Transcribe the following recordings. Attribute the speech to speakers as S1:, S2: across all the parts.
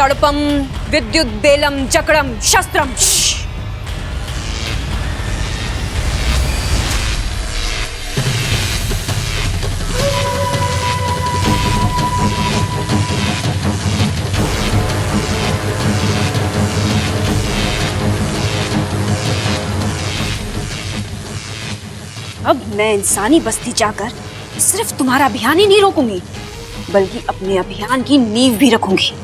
S1: तड़पम विद्युत बेलम जकड़म शस्त्रम। अब मैं इंसानी बस्ती जाकर सिर्फ तुम्हारा अभियान ही नहीं रोकूंगी, बल्कि अपने अभियान की नींव भी रखूंगी।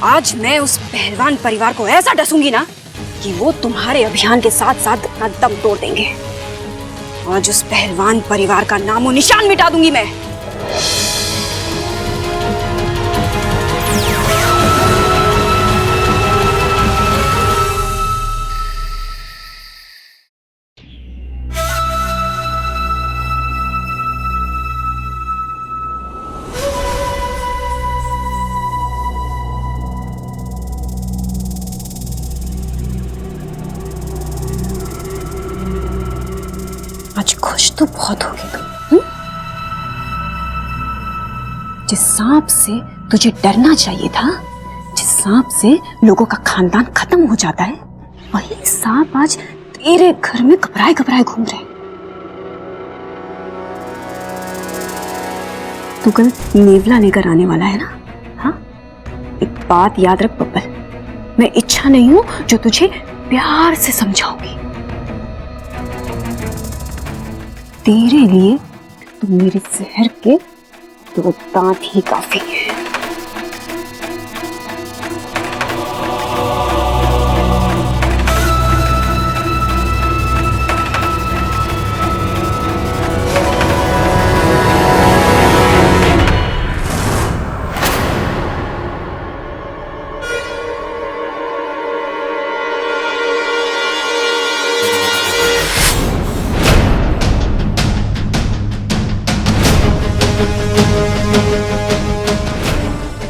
S1: आज मैं उस पहलवान परिवार को ऐसा डसूंगी ना कि वो तुम्हारे अभियान के साथ साथ अपना दम तोड़ देंगे। आज उस पहलवान परिवार का नामो निशान मिटा दूंगी मैं। आज खुश तो बहुत होगी तुम। जिस सांप से तुझे डरना चाहिए था, जिस सांप से लोगों का खानदान खत्म हो जाता है, वही सांप आज तेरे घर में घबराए घबराए घूम रहे। तू कल नेवला लेकर आने वाला है ना? हाँ, एक बात याद रख बब्बल, मैं इच्छा नहीं हूं जो तुझे प्यार से समझाऊंगी। तेरे लिए तो मेरे जहर के 2 दांत ही काफी है।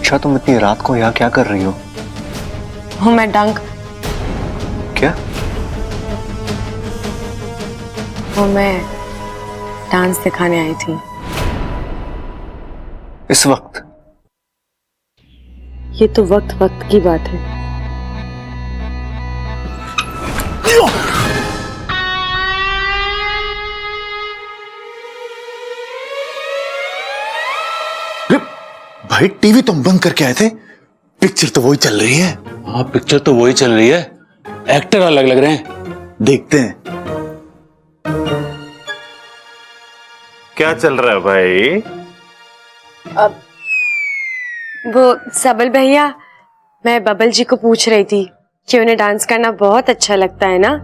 S2: अच्छा, तुम इतनी रात को यहाँ क्या कर रही हो?
S1: हूँ मैं डंक।
S2: क्या?
S1: वो मैं डांस सिखाने आई थी।
S2: इस वक्त?
S1: ये तो वक्त वक्त की बात है।
S3: भाई टीवी तुम बंद करके आए थे? पिक्चर तो वही चल रही है।
S4: हाँ, पिक्चर तो वही चल रही है, एक्टर अलग लग रहे हैं।
S3: देखते हैं
S5: क्या चल रहा है भाई।
S6: अब वो सबल भैया, मैं बबल जी को पूछ रही थी कि उन्हें डांस करना बहुत अच्छा लगता है ना।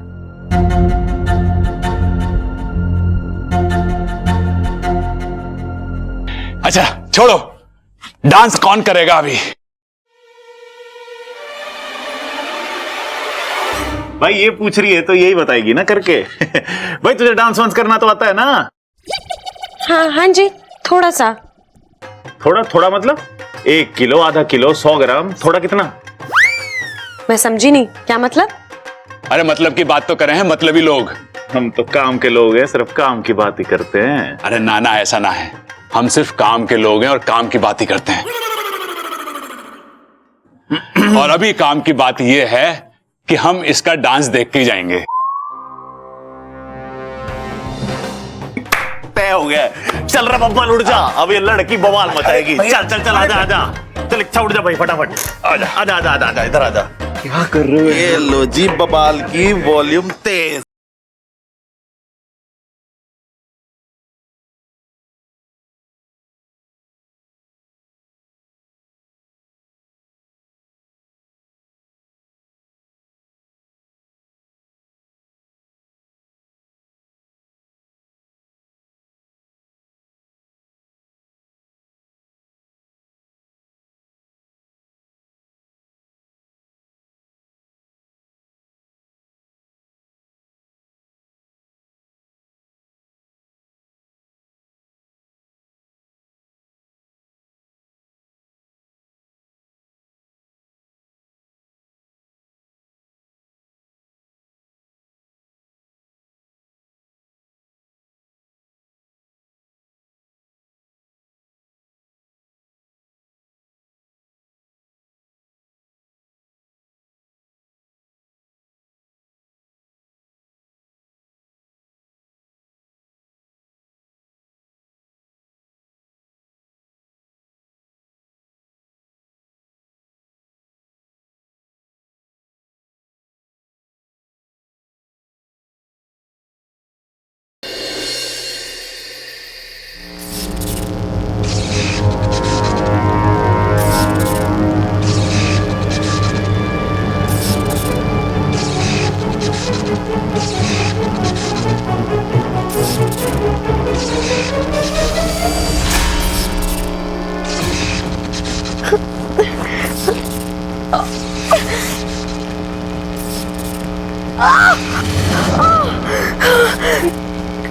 S4: अच्छा छोड़ो, डांस कौन करेगा अभी?
S5: भाई ये पूछ रही है तो यही बताएगी ना करके। भाई तुझे डांस वांस करना तो आता है ना?
S6: हाँ हाँ जी, थोड़ा सा।
S5: थोड़ा थोड़ा मतलब 1 किलो, आधा किलो, 100 ग्राम, थोड़ा कितना?
S6: मैं समझी नहीं, क्या मतलब?
S4: अरे मतलब की बात तो करें हैं मतलबी लोग।
S5: हम तो काम के लोग हैं, सिर्फ काम की बात ही करते हैं।
S4: अरे नाना, ऐसा ना है, हम सिर्फ काम के लोग हैं और काम की बात ही करते हैं। और अभी काम की बात यह है कि हम इसका डांस देख के ही जाएंगे।
S5: तय हो गया। चल रहा बब्बल, उड़ जा, अब ये लड़की बवाल मचाएगी। चल चल चल, आजा आजा, चल इच्छा उड़ जा भाई, फटाफट आजा आजा आजा आजा, इधर आजा।
S3: क्या कर रहे हो? ये लो जी बवाल की वॉल्यूम तेज।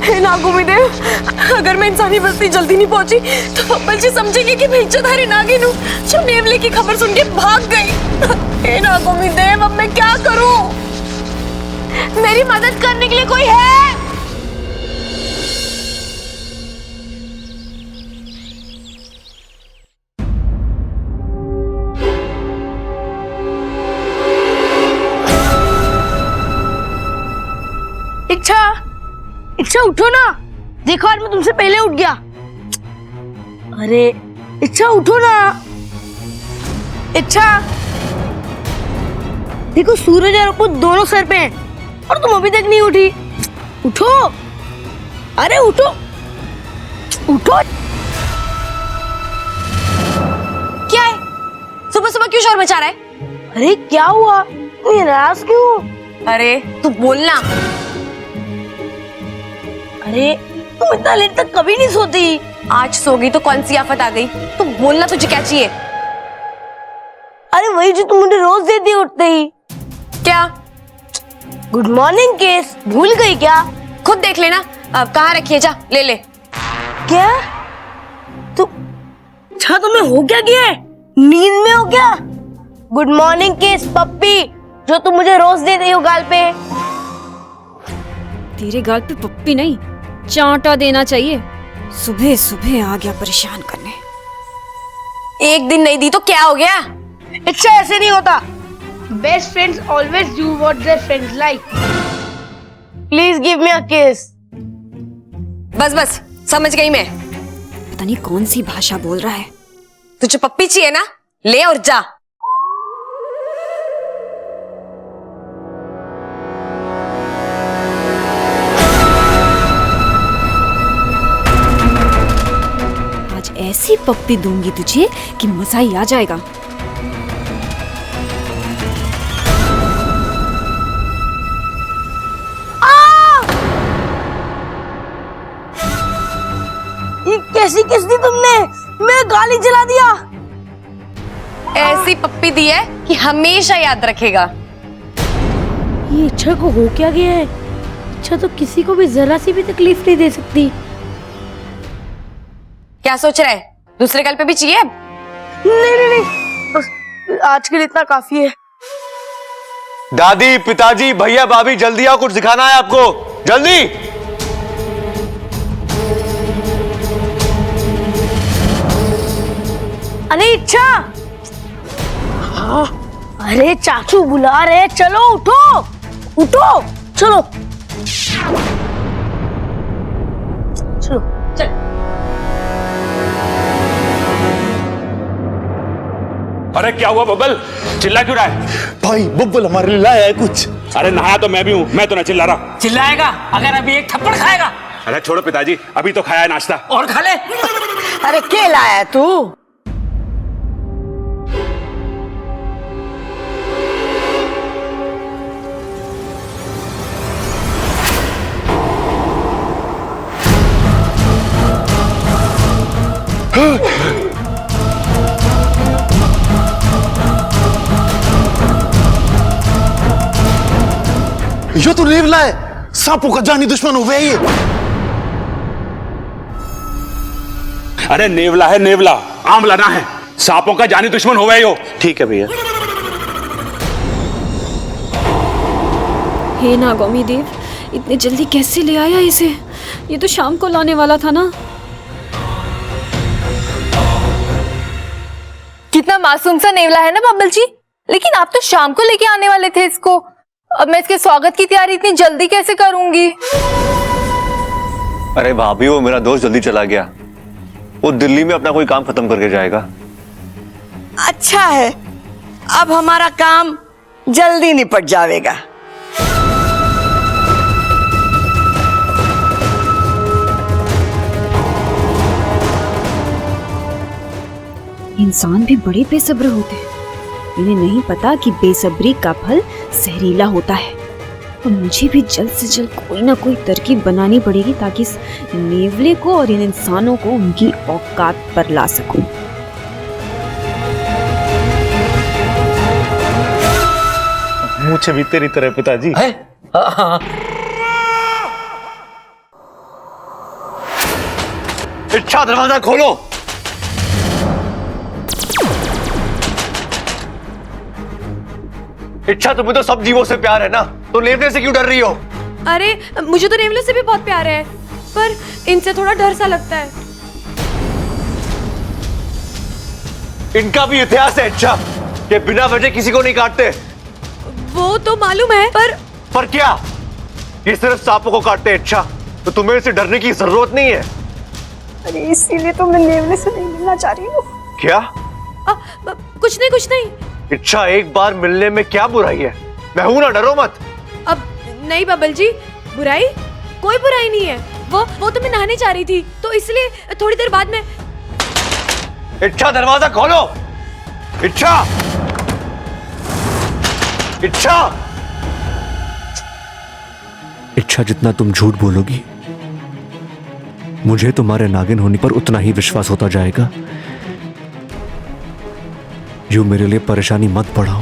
S6: हे नागोमीदेव, अगर मैं इंसानी बस्ती जल्दी नहीं पहुंची तो बब्बल जी समझेंगे कि मैं इज्जतधारी नागिन हूँ जो नेवले की खबर सुन के भाग गई। हे नागोमीदेव, अब मैं क्या करूं? मेरी मदद करने के लिए कोई है?
S7: इच्छा उठो ना, देखो आज मैं तुमसे पहले उठ गया। अरे इच्छा उठो ना। इच्छा देखो, सूरज और अप्पू दोनों सर पे हैं और तुम अभी तक नहीं उठी। उठो, अरे उठो उठो।
S6: क्या है? सुबह सुबह क्यों शोर मचा रहा है?
S7: अरे क्या हुआ, तू नाराज क्यों?
S6: अरे तू बोलना।
S7: अरे तुम इतना लेट तक कभी नहीं सोती।
S6: आज सोगी तो कौन सी आफत आ गई? तू बोलना, तुझे क्या चाहिए?
S7: अरे वही जो तुम मुझे रोज देती उठते ही।
S6: क्या?
S7: गुड मॉर्निंग केस, भूल गई क्या?
S6: खुद देख लेना। अब कहाँ रखी है, जा ले ले।
S7: क्या तू? अच्छा तुम्हें हो क्या गया है? नींद में हो क्या? गुड मॉर्निंग केस पप्पी, जो तुम मुझे रोज देती हो गाल पे।
S1: तेरे गाल पे पप्पी नहीं, चांटा देना चाहिए। सुबह सुबह आ गया परेशान करने।
S6: एक दिन नहीं दी तो क्या हो गया?
S7: अच्छा ऐसे नहीं होता। Best friends always do what their friends like. Please give me a kiss.
S6: बस बस, समझ गई मैं।
S1: पता नहीं कौन सी भाषा बोल रहा है।
S6: तुझे पप्पी चाहिए ना, ले और जा।
S1: आज ऐसी पप्पी दूंगी तुझे कि मजा ही आ जाएगा।
S7: ये कैसी किस दी तुमने? मेरा गाली जला दिया।
S6: ऐसी पप्पी दी है कि हमेशा याद रखेगा।
S7: ये इच्छा को हो क्या गया है? इच्छा तो किसी को भी जरा सी भी तकलीफ नहीं दे सकती।
S6: क्या सोच रहा है? दूसरे गाल पे भी चाहिए?
S7: नहीं, बस आज के लिए इतना काफी है।
S2: दादी, पिताजी, भैया, भाभी, जल्दी आओ, कुछ दिखाना है आपको, जल्दी।
S7: अरे इच्छा, हाँ, अरे चाचू बुला रहे, चलो उठो उठो, चलो चलो चल।
S4: अरे क्या हुआ बब्बल, चिल्ला क्यों रहा है?
S3: भाई बब्बल हमारे लिए लाया है कुछ।
S4: अरे नहाया तो मैं भी हूँ, मैं तो ना चिल्ला रहा।
S8: चिल्लाएगा अगर अभी एक थप्पड़ खाएगा।
S4: अरे छोड़ो पिताजी, अभी तो खाया है नाश्ता।
S8: और खा ले।
S7: अरे क्या लाया तू?
S3: ये तो नेवला है, सांपों का जानी दुश्मन हो गया ये।
S4: अरे नेवला है नेवला, आमला ना है। सांपों का जानी दुश्मन हो गए हो।
S2: ठीक है भैया।
S1: हे नागौमी देव, इतने जल्दी कैसे ले आया इसे? ये तो शाम को लाने वाला था ना।
S9: कितना मासूम सा नेवला है ना बब्बल जी, लेकिन आप तो शाम को लेके आने वाले थे इसको। अब मैं इसके स्वागत की तैयारी इतनी जल्दी कैसे करूंगी?
S2: अरे भाभी, वो मेरा दोस्त जल्दी चला गया, वो दिल्ली में अपना कोई काम खत्म करके जाएगा।
S10: अच्छा है, अब हमारा काम जल्दी निपट जाएगा।
S1: इंसान भी बड़े बेसब्र होते हैं। इन्हें नहीं पता कि बेसब्री का फल जहरीला होता है। और मुझे भी जल्द से जल्द कोई ना कोई तरकीब बनानी पड़ेगी ताकि इस नेवले को और इन इंसानों को उनकी औकात पर ला सकूं।
S5: मुझे भी तेरी तरह पिताजी
S2: इच्छा दरवाजा खोलो। इच्छा तुम्हें तो सब जीवों से प्यार है ना, तो नेवले से क्यों डर रही हो?
S6: अरे मुझे तो नेवले से भी बहुत प्यार है, पर इनसे थोड़ा डर सा लगता है।
S2: इनका भी इतिहास है इच्छा, कि बिना वजह किसी को नहीं काटते।
S6: वो तो मालूम है, पर
S2: क्या? ये सिर्फ सांपों को काटते हैं इच्छा, तो तुम्हें इसे डरने की जरूरत नहीं है।
S1: अरे इसीलिए तो मैं नेवले से नहीं मिलना चाह रही हूँ।
S2: क्या?
S6: कुछ नहीं।
S2: इच्छा, एक बार मिलने में क्या बुराई है? मैं हूं ना, डरो मत।
S6: अब नहीं बब्बल जी, बुराई? कोई बुराई नहीं है। वो तो मैं नहाने जा रही थी, तो इसलिए थोड़ी देर बाद में।
S2: इच्छा दरवाजा खोलो। इच्छा, इच्छा,
S11: इच्छा, जितना तुम झूठ बोलोगी मुझे तुम्हारे नागिन होने पर उतना ही विश्वास होता जाएगा। यूं मेरे लिए परेशानी मत बढ़ाओ।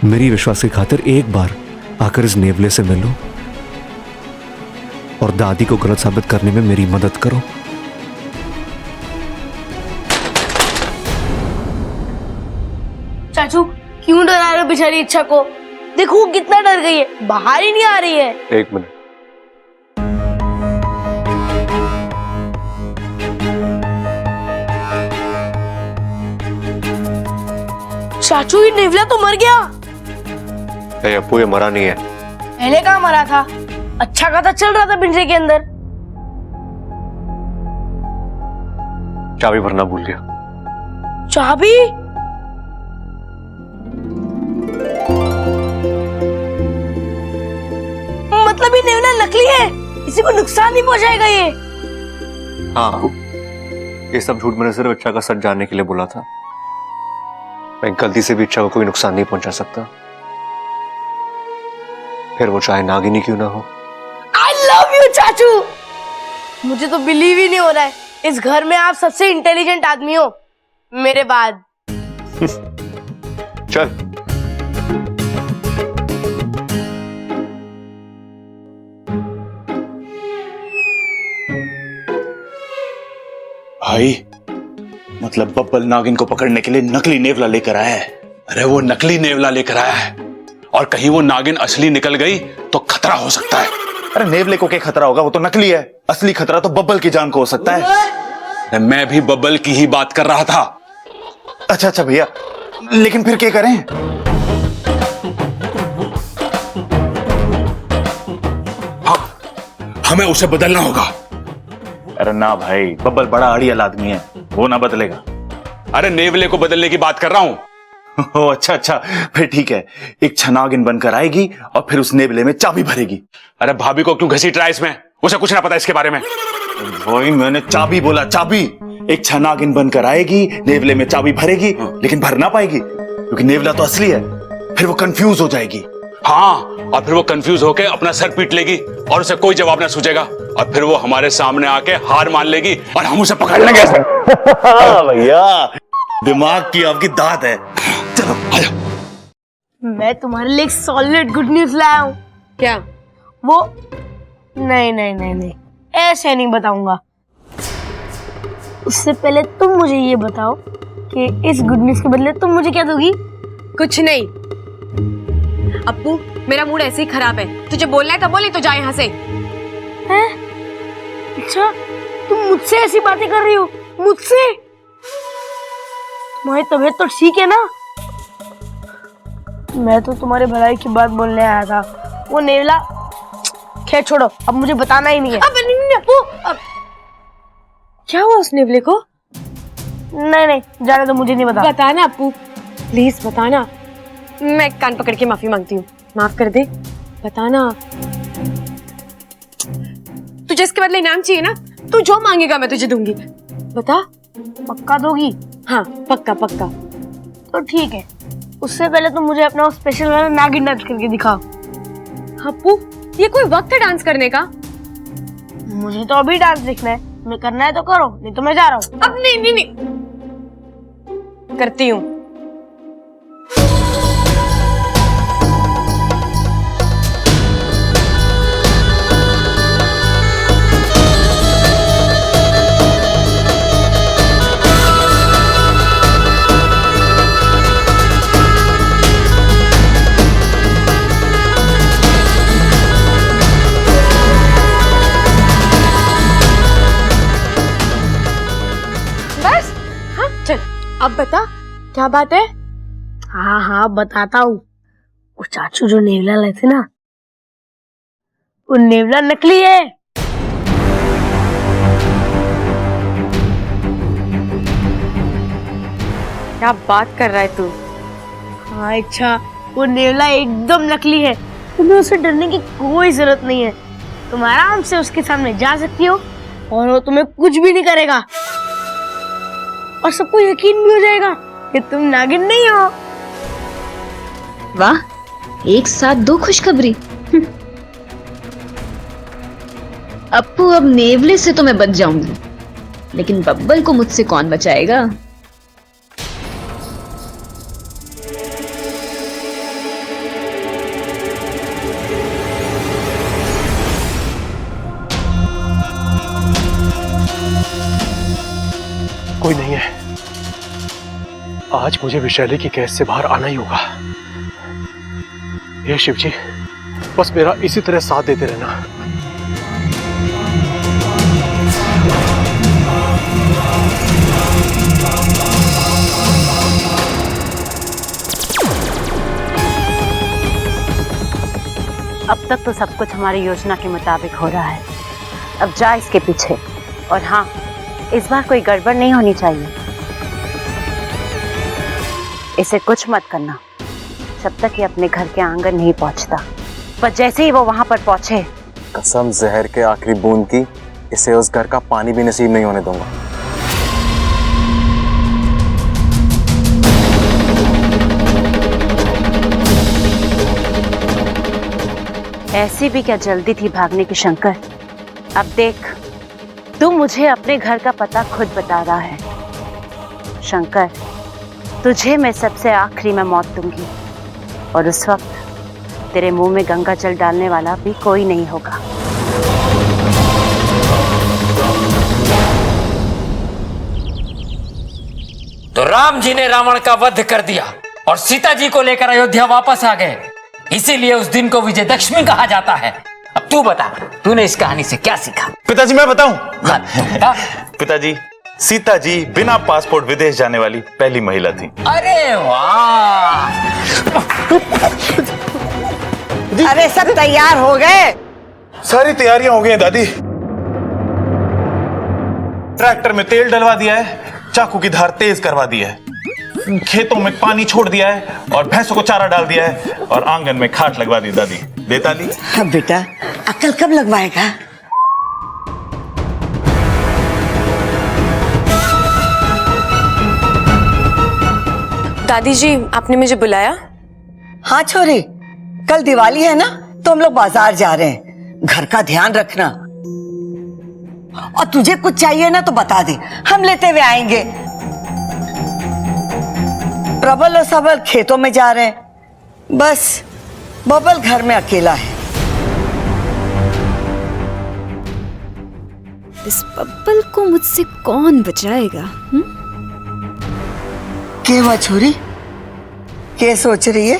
S11: मेरी विश्वास की खातिर एक बार आकर इस नेवले से मिलो और दादी को गलत साबित करने में मेरी मदद करो।
S7: चाचू क्यों डरा रहे हो बेचारी इच्छा को? देखो वो कितना डर गई है, बाहर ही नहीं आ रही है।
S2: एक मिनट।
S7: चाचू ये नेवला तो मर गया।
S2: अप्पू, ये मरा नहीं है।
S7: पहले कहाँ मरा था? अच्छा खासा चल रहा था पिंजरे के अंदर।
S2: चाबी भरना भूल गया।
S7: चाबी? मतलब ये नेवला नकली है, किसी को नुकसान नहीं पहुंचाएगा ये?
S2: हाँ, ये सब झूठ मैंने सिर्फ इच्छा का सच जानने के लिए बोला था। मैं गलती से भी इच्छा को कोई नुकसान नहीं पहुंचा सकता, फिर वो चाहे नागिनी क्यों ना हो।
S7: I love you चाचू। मुझे तो बिलीव ही नहीं हो रहा है, इस घर में आप सबसे इंटेलिजेंट आदमी हो मेरे बाद।
S2: चल।
S5: भाई, मतलब बब्बल नागिन को पकड़ने के लिए नकली नेवला लेकर आया है।
S4: अरे वो नकली नेवला लेकर आया है, और कहीं वो नागिन असली निकल गई तो खतरा हो सकता है।
S5: अरे नेवले को क्या खतरा होगा, वो तो नकली है। असली खतरा तो बब्बल की जान को हो सकता है।
S4: मैं भी बब्बल की ही बात कर रहा था।
S5: अच्छा भैया, लेकिन फिर क्या करें?
S4: हाँ, हमें उसे बदलना होगा।
S5: अरे ना भाई, बब्बल बड़ा अड़ियल आदमी है, वो ना बदलेगा।
S4: अरे नेवले को बदलने की बात कर रहा हूं।
S5: ओ अच्छा, फिर ठीक है। एक नागिन बनकर आएगी और फिर उस नेवले में चाबी भरेगी।
S4: अरे भाभी को क्यों घसीट रहा है इसमें? उसे कुछ ना पता इसके बारे में।
S5: भाई मैंने चाबी बोला, चाबी। एक नागिन बनकर आएगी, नेवले में चाबी भरेगी, लेकिन भर ना पाएगी क्योंकि नेवला तो असली है। फिर वो कंफ्यूज हो जाएगी।
S4: हाँ, और फिर वो कंफ्यूज होकर अपना सर पीट लेगी और उसे कोई जवाब ना सूझेगा, और फिर वो हमारे सामने आके हार मान लेगी और हम उसे पकड़ लेंगे।
S5: भैया, दिमाग की आपकी दाद है। चलो आजा।
S7: मैं तुम्हारे लिए एक सॉलिड गुड न्यूज लाया हूँ।
S6: क्या?
S7: वो नहीं, ऐसे नहीं बताऊंगा। उससे पहले तुम मुझे ये बताओ कि इस गुड न्यूज के बदले तुम मुझे क्या दोगी?
S6: कुछ नहीं। अप्पू, मेरा मूड ऐसे ही खराब है, तुझे बोलना है तो बोल, नहीं तो जा यहाँ से।
S7: हैं? अच्छा, तुम मुझसे ऐसी बातें कर रही हो? मुझसे? तुम्हारी तबीयत तो ठीक है ना? मैं तो तुम्हारे भलाई की बात बोलने आया था। वो नेवला, खैर छोड़ो, अब मुझे बताना ही नहीं है।
S6: अब नहीं अप्पू, अब क्या हुआ उस नेवले को?
S7: नहीं, जाने दो, मुझे नहीं बता।
S6: बताना अप्पू, प्लीज बताना। मैं कान पकड़ के माफी मांगती हूँ, माफ कर दे, बताना। तुझे इसके बदले इनाम चाहिए ना? तू जो मांगेगा मैं तुझे दूंगी। बता।
S7: पक्का दोगी?
S6: हाँ, पक्का।
S7: तो ठीक है, उससे पहले तुम मुझे अपना स्पेशल वाला नागिन डांस करके दिखाओ।
S6: अप्पू, ये कोई वक्त है डांस करने का?
S7: मुझे तो अभी डांस देखना है, तुम्हें करना है तो करो, नहीं तो मैं जा रहा हूँ।
S6: अब नहीं, करती हूँ।
S7: क्या बात है? हाँ हाँ बताता हूँ। वो चाचू जो नेवला लाए थे ना, वो नेवला नकली है।
S6: क्या बात कर रहा है तू?
S7: हाँ अच्छा, वो नेवला एकदम नकली है। तुम्हें उससे डरने की कोई जरूरत नहीं है। तुम आराम से उसके सामने जा सकती हो और वो तुम्हें कुछ भी नहीं करेगा, और सबको यकीन भी हो जाएगा कि तुम नागिन नहीं हो।
S1: वाह, एक साथ दो खुशखबरी। अप्पू, अब नेवले से तो मैं बच जाऊंगी, लेकिन बब्बल को मुझसे कौन बचाएगा?
S11: कोई नहीं है। आज मुझे विशैली की कैद से बाहर आना ही होगा। हे शिव जी, बस मेरा इसी तरह साथ देते रहना।
S1: अब तक तो सब कुछ हमारी योजना के मुताबिक हो रहा है। अब जा इसके पीछे, और हाँ, इस बार कोई गड़बड़ नहीं होनी चाहिए। इसे कुछ मत करना जब तक ये अपने घर के आंगन नहीं पहुंचता। पर जैसे ही वो वहां पर पहुंचे,
S2: कसम जहर के आखिरी बूंद की, इसे उस घर का पानी भी नसीब नहीं होने दूंगा।
S1: ऐसी भी क्या जल्दी थी भागने की शंकर? अब देख, तू मुझे अपने घर का पता खुद बता रहा है। शंकर, तुझे मैं सबसे आखिरी में मौत दूंगी, और उस वक्त तेरे मुंह में गंगा जल डालने वाला भी कोई नहीं होगा।
S8: तो राम जी ने रावण का वध कर दिया और सीता जी को लेकर अयोध्या वापस आ गए, इसीलिए उस दिन को विजयदशमी कहा जाता है। अब तू बता, तूने इस कहानी से क्या सीखा?
S5: पिताजी मैं बताऊं?
S8: हाँ, तू बता।
S5: पिताजी, सीता जी बिना पासपोर्ट विदेश जाने वाली पहली महिला थी।
S8: अरे वाह!
S10: अरे सब तैयार हो गए?
S5: सारी तैयारियां हो गई हैं दादी। ट्रैक्टर में तेल डलवा दिया है, चाकू की धार तेज करवा दी है, खेतों में पानी छोड़ दिया है और भैंसों को चारा डाल दिया है, और आंगन में खाट लगवा दी दादी। बेताली,
S10: हाँ बेटा, अक्ल कब लगवाएगा?
S6: दादी जी, आपने मुझे बुलाया?
S10: हाँ छोरी, कल दिवाली है ना, तो हम लोग बाजार जा रहे हैं। घर का ध्यान रखना, और तुझे कुछ चाहिए ना तो बता दे, हम लेते हुए आएंगे। प्रबल और सबल खेतों में जा रहे हैं, बस बबल घर में अकेला है।
S1: इस बब्बल को मुझसे कौन बचाएगा?
S10: क्या हुआ छोरी, क्या सोच रही है?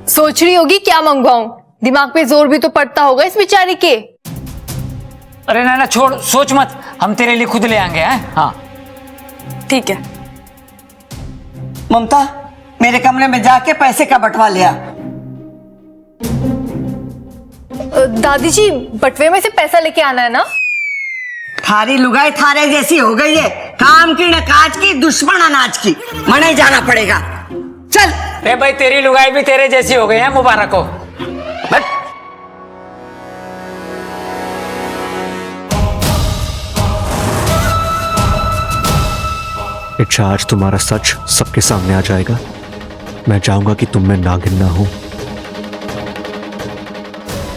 S9: सोच रही होगी क्या मंगवाऊं, दिमाग पे जोर भी तो पड़ता होगा इस बेचारी के।
S8: अरे ना छोड़, सोच मत, हम तेरे लिए खुद ले आएंगे। हैं? हाँ
S6: ठीक है।
S10: ममता, मेरे कमरे में जाके पैसे का बंटवा लिया।
S9: दादी जी, बटवे में से पैसा लेके आना है ना?
S10: थारी लुगाई थारे जैसी हो गई है, काम की न काज की, दुश्मन अनाज की। मने जाना पड़ेगा, चल।
S8: अरे भाई, तेरी लुगाई भी तेरे जैसी हो गई है, मुबारक हो। बट
S11: इच्छा, आज तुम्हारा सच सबके सामने आ जाएगा। मैं चाहूंगा कि तुम में नागिन ना हो।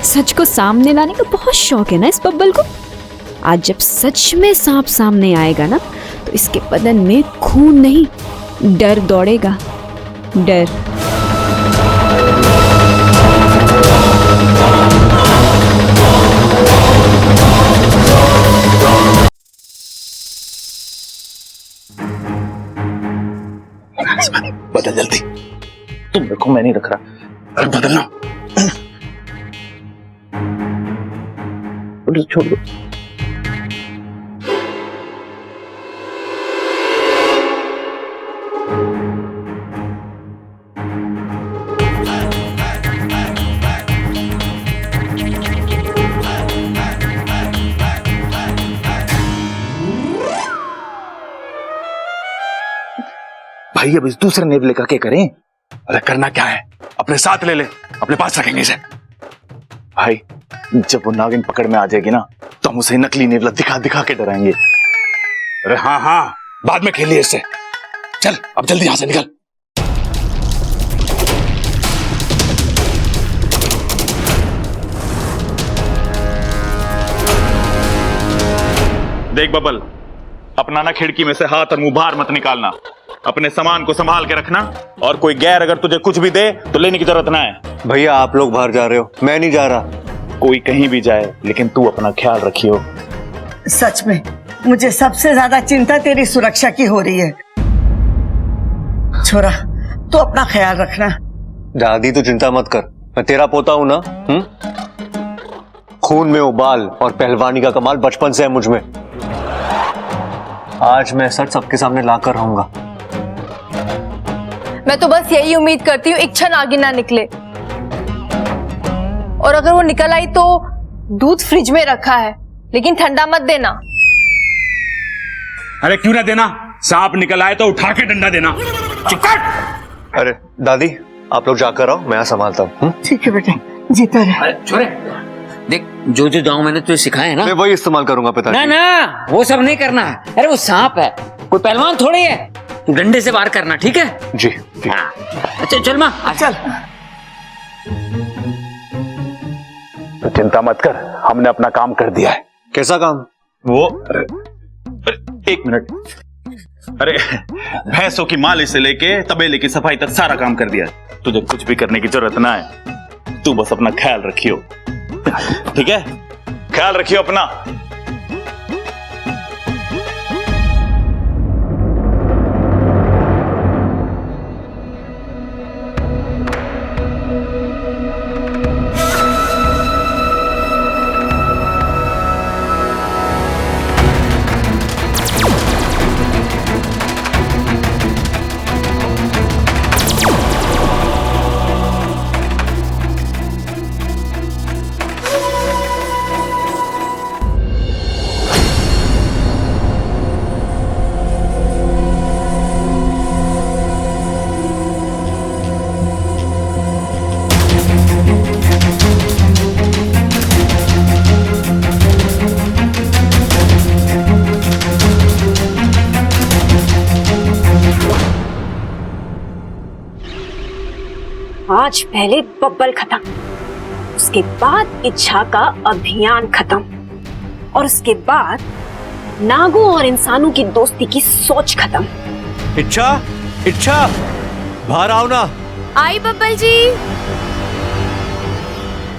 S1: सच को सामने लाने का बहुत शौक है ना इस बब्बल को। आज जब सच में सांप सामने आएगा ना, तो इसके बदन में खून नहीं, डर दौड़ेगा, डर।
S5: बदल जल्दी, तुम देखो मैं नहीं रख रहा। अरे बदलना, छोड़ दो। भाई अब इस दूसरे नेवले का क्या करें? अरे करना क्या है, अपने साथ ले ले, अपने पास रखेंगे इसे। भाई जब वो नागिन पकड़ में आ जाएगी ना तो हम उसे नकली नेवला दिखा दिखा के डराएंगे।
S4: अरे हाँ हाँ, बाद में खेलिए इससे। चल अब जल्दी यहां से निकल।
S5: देख बबल, अपना ना खिड़की में से हाथ और मुंह बाहर मत निकालना। अपने सामान को संभाल के रखना, और कोई गैर अगर तुझे कुछ भी दे तो लेने की जरूरत ना है।
S2: भैया आप लोग बाहर जा रहे हो, मैं नहीं जा रहा।
S5: कोई कहीं भी जाए लेकिन तू अपना ख्याल रखियो।
S10: सच में मुझे सबसे ज्यादा चिंता तेरी सुरक्षा की हो रही है। छोरा तू अपना ख्याल रखना।
S2: दादी तू चिंता मत कर, मैं तेरा पोता हूं ना। खून में उबाल और पहलवानी का कमाल बचपन से है मुझ में। आज मैं सच सबके सामने लाकर रहूंगा।
S9: मैं तो बस यही उम्मीद करती हूँ इच्छा नागिन ना निकले, और अगर वो निकल आई तो दूध फ्रिज में रखा है, लेकिन ठंडा मत देना।
S4: अरे क्यों ना देना, सांप निकल आए तो उठा के डंडा देना। चुप कर।
S2: अरे दादी आप लोग जाकर आओ, मैं यहाँ संभालता हूँ।
S10: ठीक है बेटा, जीता रहे।
S8: अरे छोरे, देख जो जो दांव मैंने तुझे सिखाया है ना,
S2: मैं वही इस्तेमाल करूंगा पिताजी।
S8: ना ना वो सब नहीं करना है। अरे वो सांप है, कोई पहलवान थोड़ी है, तू डंडे से वार करना, ठीक है?
S2: जी
S8: हाँ। अच्छा चल माँ
S10: चल।
S5: तो चिंता मत कर, हमने अपना काम कर दिया है।
S2: कैसा काम?
S5: वो एक मिनट, अरे भैंसों की मालिश से लेके तबेले की सफाई तक सारा काम कर दिया है। तुझे कुछ भी करने की जरूरत ना है, तू बस अपना ख्याल रखियो। ठीक है, ख्याल रखियो अपना।
S1: आज पहले बब्बल खत्म, उसके बाद इच्छा का अभियान खत्म, और उसके बाद नागों और इंसानों की दोस्ती की सोच खत्म।
S11: इच्छा, इच्छा बाहर आओ ना।
S9: आई बब्बल जी।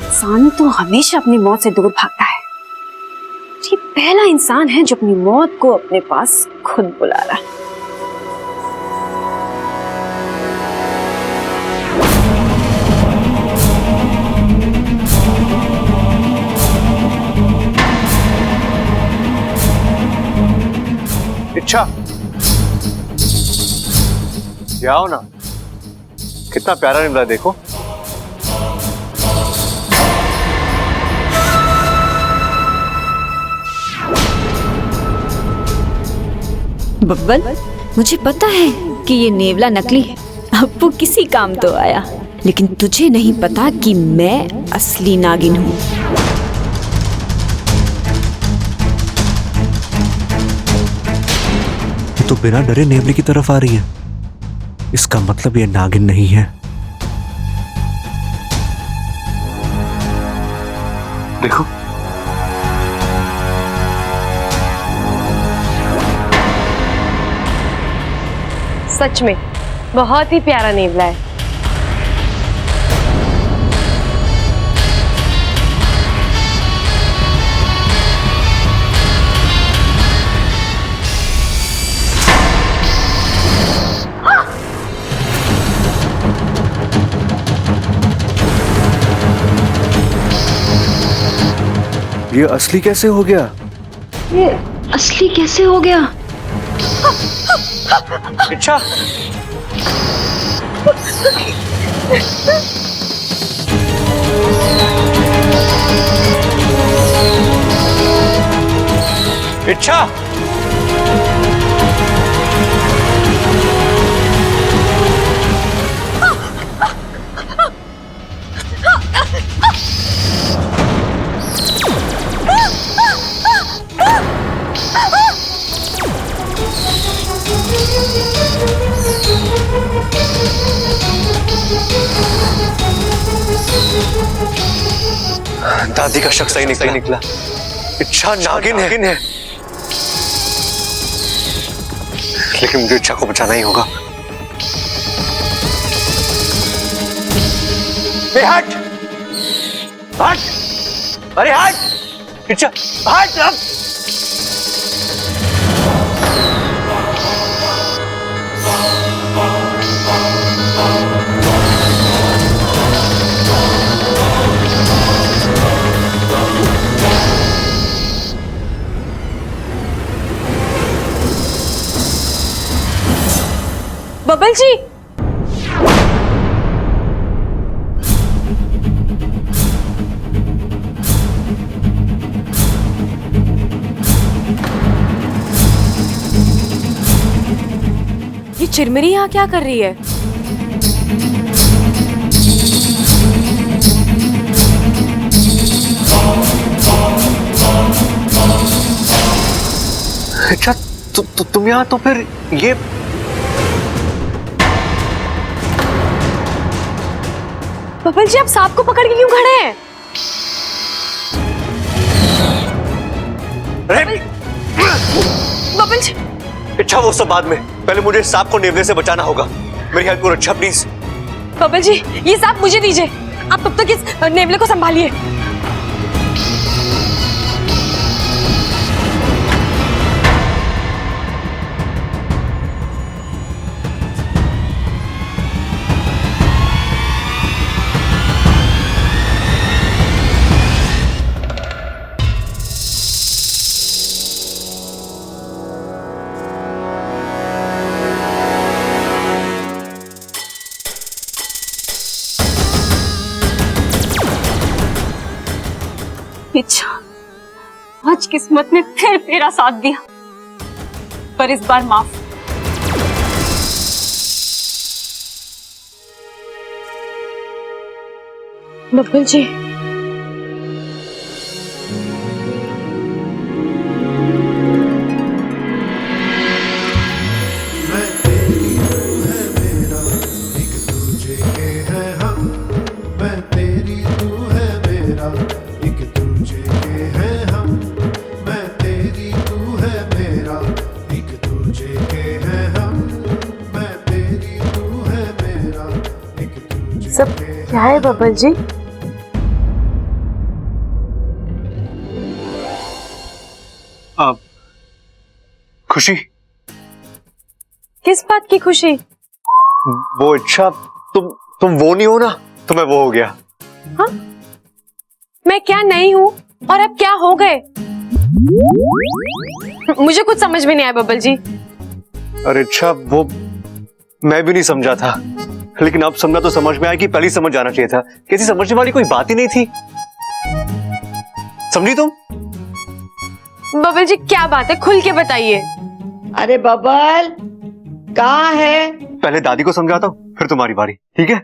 S1: इंसान तो हमेशा अपनी मौत से दूर भागता है। ये पहला इंसान है जो अपनी मौत को अपने पास खुद बुला रहा है।
S2: इच्छा क्या हो ना, कितना प्यारा निकला देखो।
S1: बब्बल, मुझे पता है कि ये नेवला नकली है, अब वो किसी काम तो आया, लेकिन तुझे नहीं पता कि मैं असली नागिन हूँ।
S11: ये तो बिना डरे नेवले की तरफ आ रही है, इसका मतलब ये नागिन नहीं है।
S2: देखो
S6: सच में बहुत ही प्यारा नेवला है।
S11: ये असली कैसे हो गया?
S1: ये असली कैसे हो गया?
S2: इच्छा इच्छा दादी का शक सही निकला। इच्छा नागिन है। लेकिन मुझे इच्छा को बचाना ही होगा। हट! अरे हट! इच्छा हट! अब
S6: बबल जी, ये चिरमिरी यहाँ क्या कर रही है?
S2: अच्छा तुम यहाँ तो फिर ये
S6: बबल जी, आप सांप को पकड़ के क्यों खड़े हैं? बबल जी,
S2: इच्छा वो सब बाद में, पहले मुझे सांप को नेवले से बचाना होगा। मेरी हेल्प करो इच्छा प्लीज।
S6: बबल जी, ये सांप मुझे दीजिए। आप तब तक इस नेवले को संभालिए।
S1: इच्छा, आज किस्मत ने फिर मेरा साथ दिया, पर इस बार माफ।
S6: बबल जी, सब क्या है बबल जी?
S2: खुशी।
S6: किस बात की खुशी?
S2: वो इच्छा, तुम वो नहीं हो ना, तो मैं वो हो गया।
S6: हाँ? मैं क्या नहीं हूँ और अब क्या हो गए? मुझे कुछ समझ में नहीं आया बबल जी।
S2: अरे इच्छा, वो मैं भी नहीं समझा था, लेकिन अब समझा तो समझ में आया कि पहले समझ जाना चाहिए था। किसी समझने वाली कोई बात ही नहीं थी। समझी तुम?
S6: बबल जी, क्या बात है? खुल के बताइए।
S10: अरे बबल, कहाँ है?
S2: पहले दादी को समझाता हूँ, फिर तुम्हारी बारी, ठीक है?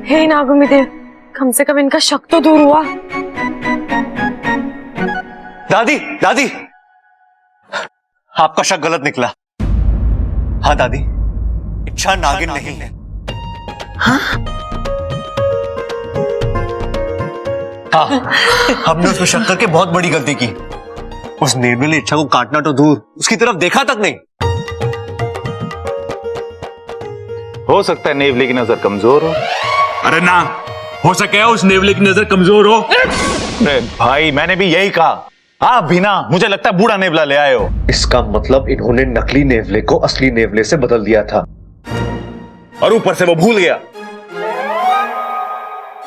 S6: हे नागुमी देव, कम से कम इनका शक तो दूर हुआ।
S2: दादी, दादी, आपका शक गलत निकला। हाँ दादी, इच्छा नागिन नहीं है। हाँ, हमने उसमें शक करके बहुत बड़ी गलती की। उस नेवले ने इच्छा को काटना तो दूर, उसकी तरफ देखा तक नहीं।
S5: हो सकता है नेवले की नजर कमजोर हो।
S4: अरे ना, हो सके उस नेवले की नजर कमजोर हो।
S5: अरे भाई, मैंने भी यही कहा। आप भी ना, मुझे लगता है बूढ़ा नेवला ले आए हो।
S2: इसका मतलब इन्होंने नकली नेवले को असली नेवले से बदल दिया था,
S5: और ऊपर से वो भूल गया।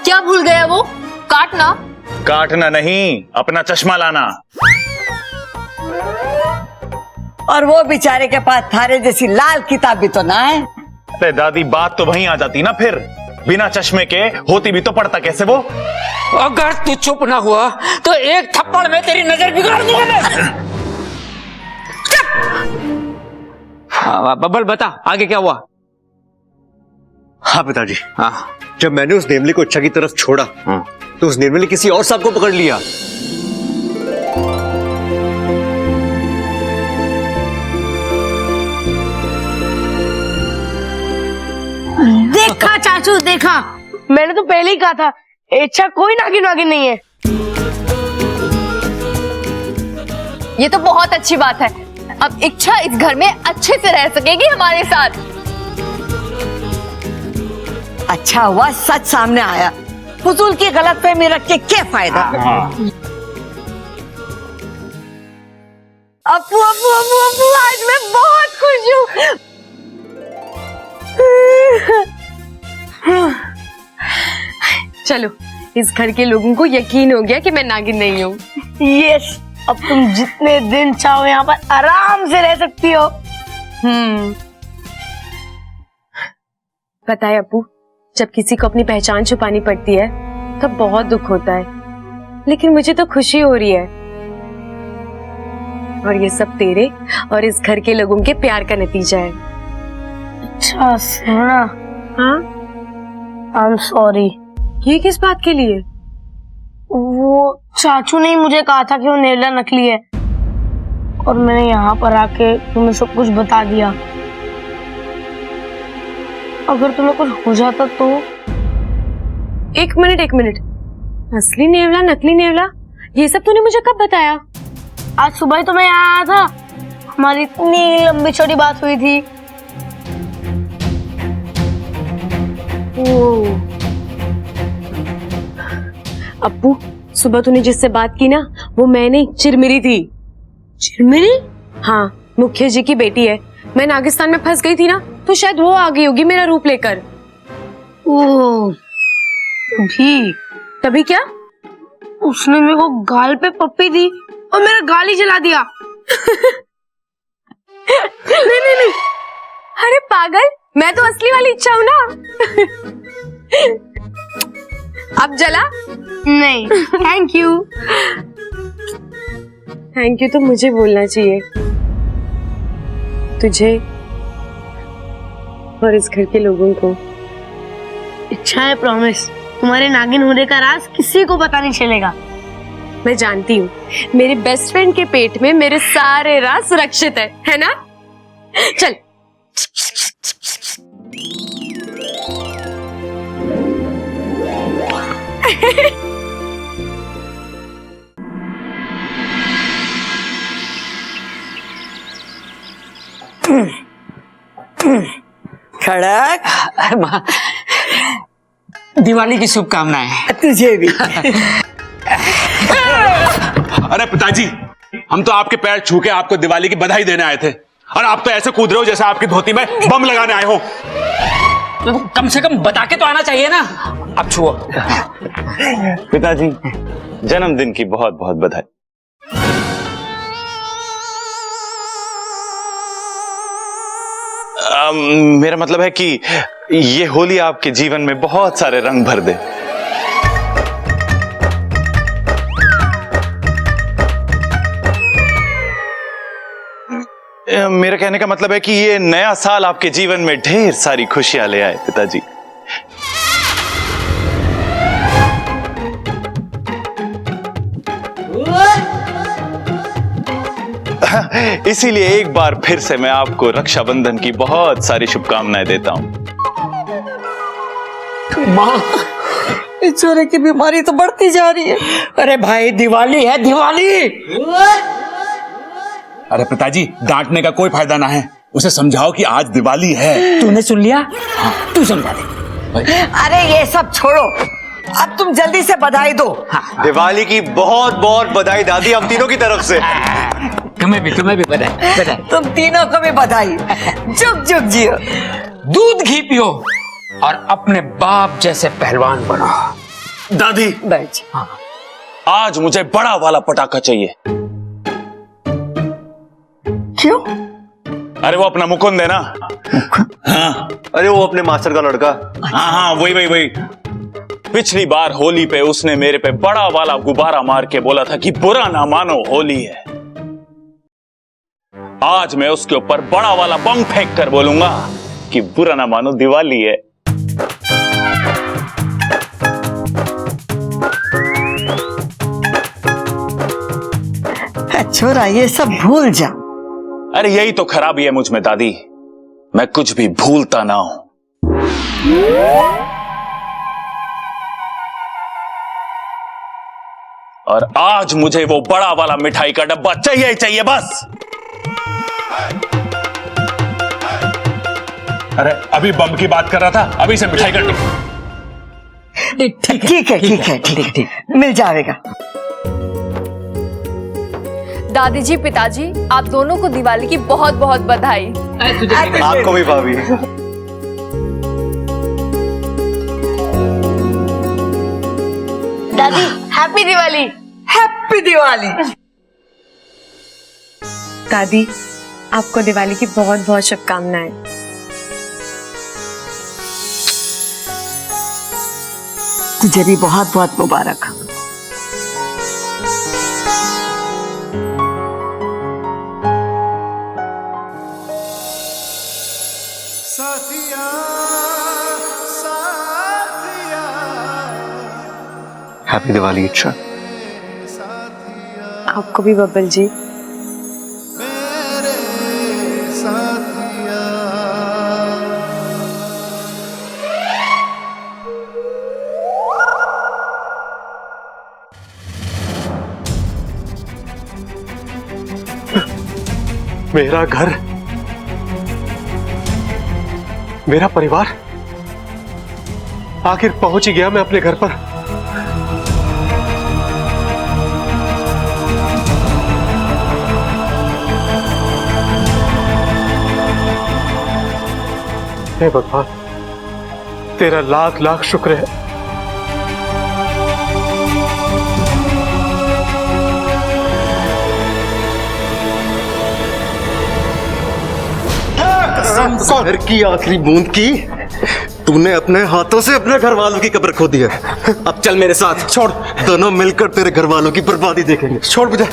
S9: क्या भूल गया वो? काटना?
S5: काटना नहीं, अपना चश्मा लाना।
S10: और वो बेचारे के पास थारे जैसी लाल किताब भी तो ना है।
S5: अरे दादी, बात तो वहीं आ जाती ना फिर। बिना चश्मे के होती भी तो पढ़ता कैसे वो?
S8: अगर तू चुप ना हुआ तो एक थप्पड़ में तेरी नजर बिगाड़ दूंगा मैं। बब्बल बता आगे क्या हुआ?
S2: हाँ पिताजी,
S8: हाँ
S2: जब मैंने उस नेमली को इच्छा की तरफ छोड़ा तो उस नेमली ने किसी और सांप को पकड़ लिया।
S7: देखा चाचू, देखा, मैंने तो पहले ही कहा था इच्छा कोई नागिन वागिन नहीं है।
S9: ये तो बहुत अच्छी बात है। अब इच्छा इस घर में अच्छे से रह सकेगी हमारे साथ।
S10: अच्छा हुआ सच सामने आया, फजूल की गलतफहमी रख के क्या फायदा।
S7: अप्पू अप्पू अप्पू अप्पू, आज मैं बहुत खुश हूँ।
S6: चलो, इस घर के लोगों को यकीन हो गया कि मैं नागिन नहीं हूँ।
S7: यस, अब तुम जितने दिन चाहो यहाँ पर आराम से रह सकती हो।
S6: पता है अप्पू, जब किसी को अपनी पहचान छुपानी पड़ती है तो बहुत दुख होता है, लेकिन मुझे तो खुशी हो रही है। और ये सब तेरे और इस घर के लोगों के प्यार का नतीजा है।
S7: अच्छा सोना,
S6: हाँ,
S7: आई एम सॉरी।
S6: ये किस बात के लिए?
S7: वो चाचू ने ही मुझे कहा था कि वो नेवला नकली है, और मैंने यहाँ पर आके तुम्हें सब कुछ बता दिया। अगर तुम्हें कुछ हो जाता तो?
S6: एक मिनट, असली नेवला नकली नेवला ये सब तूने मुझे कब बताया?
S7: आज सुबह ही तो मैं यहाँ आया था, हमारी इतनी लंबी चौड़ी बात हुई थी।
S6: अप्पू, सुबह तूने जिससे बात की ना, वो मैं नहीं, चिरमिरी थी।
S7: चिरमिरी?
S6: हाँ, मुखिया जी की बेटी है। मैं नागिस्तान में फंस गई थी ना, तो शायद वो आ गई होगी मेरा रूप लेकर।
S7: ओह,
S6: तभी क्या?
S7: उसने मेरे को गाल पे पप्पी दी और मेरा गाल ही जला दिया।
S6: नहीं, अरे पागल, मैं तो असली वाली इच्छा हूँ ना। अब जला?
S7: नहीं, थैंक यू।
S6: थैंक यू तो मुझे बोलना चाहिए, तुझे और इस घर के लोगों को।
S7: इच्छा है, प्रॉमिस, तुम्हारे नागिन होने का राज किसी को पता नहीं चलेगा।
S6: मैं जानती हूँ, मेरे बेस्ट फ्रेंड के पेट में मेरे सारे राज सुरक्षित है ना? चल।
S10: खड़क,
S8: दिवाली की शुभकामनाएं।
S10: तुझे भी।
S4: अरे पिताजी, हम तो आपके पैर छू के आपको दिवाली की बधाई देने आए थे, और आप तो ऐसे कूद रहे हो जैसे आपकी धोती में बम लगाने आए हो।
S8: तो कम से कम बता के तो आना चाहिए ना। अब छुओ।
S5: पिताजी, जन्मदिन की बहुत बहुत बधाई। मेरा मतलब है कि ये होली आपके जीवन में बहुत सारे रंग भर दे। मेरा कहने का मतलब है कि ये नया साल आपके जीवन में ढेर सारी खुशियां ले आए पिताजी। इसीलिए एक बार फिर से मैं आपको रक्षाबंधन की बहुत सारी शुभकामनाएं देता हूं।
S10: माँ, इस छोरे की बीमारी तो बढ़ती जा रही है।
S8: अरे भाई, दिवाली है, दिवाली।
S4: अरे पिताजी, डांटने का कोई फायदा ना है, उसे समझाओ कि आज दिवाली है।
S8: तूने सुन लिया? हाँ, तू समझा दे।
S10: अरे ये सब छोड़ो, अब तुम जल्दी से बधाई दो।
S2: दिवाली की बहुत बहुत बधाई दादी, हम तीनों की तरफ से।
S8: तुम्हें भी बधाई।
S10: तुम तीनों को भी बधाई। जुग जुग जियो।
S8: दूध घी पियो और अपने बाप जैसे पहलवान बनो।
S5: दादी,
S10: बैठ।
S5: आज मुझे बड़ा वाला पटाखा चाहिए।
S10: क्यों?
S5: अरे वो अपना मुकुंद है ना। हाँ,
S2: अरे वो अपने मास्टर का लड़का।
S5: हाँ, वही। पिछली बार होली पे उसने मेरे पे बड़ा वाला गुब्बारा मार के बोला था कि बुरा ना मानो, होली है। आज मैं उसके ऊपर बड़ा वाला बम फेंक कर बोलूंगा कि बुरा ना मानो दिवाली है।
S10: छोरा ये सब भूल जा।
S5: अरे यही तो खराबी है मुझ में दादी, मैं कुछ भी भूलता ना हूं। और आज मुझे वो बड़ा वाला मिठाई का डब्बा चाहिए ही चाहिए बस। अरे अभी बम की बात कर रहा था, अभी से मिठाई का डब्बा।
S10: ठीक है ठीक है ठीक है, मिल जाएगा।
S9: दादी जी, पिताजी, आप दोनों को दिवाली की बहुत बहुत बधाई।
S2: आपको भी भाभी।
S7: दादी हैप्पी दिवाली।
S10: हैप्पी दिवाली।
S6: दादी आपको दिवाली की बहुत बहुत शुभकामनाएं।
S10: तुझे भी बहुत बहुत मुबारक।
S2: हैप्पी दिवाली इच्छा।
S6: आपको भी बब्बल जी।
S2: मेरा घर, मेरा परिवार, आखिर पहुंच ही गया मैं अपने घर पर। हे भगवान, तेरा लाख लाख शुक्र है।
S3: घर की आखिरी बूंद की तूने अपने हाथों से अपने घर वालों की कब्र खो दी है। अब चल मेरे साथ, छोड़। दोनों मिलकर तेरे घर वालों की बर्बादी देखेंगे। छोड़ मुझे।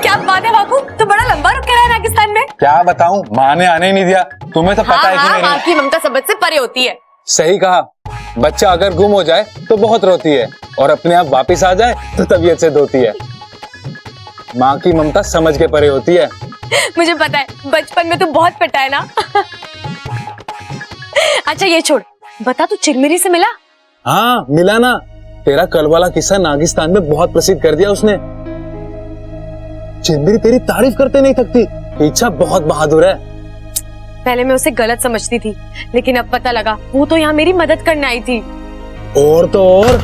S6: क्या बात है बापू, तो बड़ा लंबा रुक के रहा है राजस्थान में।
S12: क्या बताऊं, माँ ने आने ही नहीं दिया। तुम्हें तो पता है कि मेरी
S6: माँ की ममता सबद से परे होती है।
S12: सही कहा। बच्चा अगर गुम हो जाए तो बहुत रोती है, और अपने आप वापिस आ जाए तो तबीयत से धोती है। माँ की ममता समझ के परे होती है।
S6: मुझे पता है, बचपन में तू बहुत पिटा है ना। अच्छा ये छोड़, बता तू चिरमिरी से मिला?
S12: हाँ मिला ना। तेरा कल वाला किस्सा नागिस्तान में बहुत प्रसिद्ध कर दिया उसने। चिरमिरी तेरी तारीफ करते नहीं थकती। इच्छा बहुत बहादुर है।
S6: पहले मैं उसे गलत समझती थी, लेकिन अब पता लगा वो तो यहाँ मेरी मदद करने आई थी।
S12: और तो और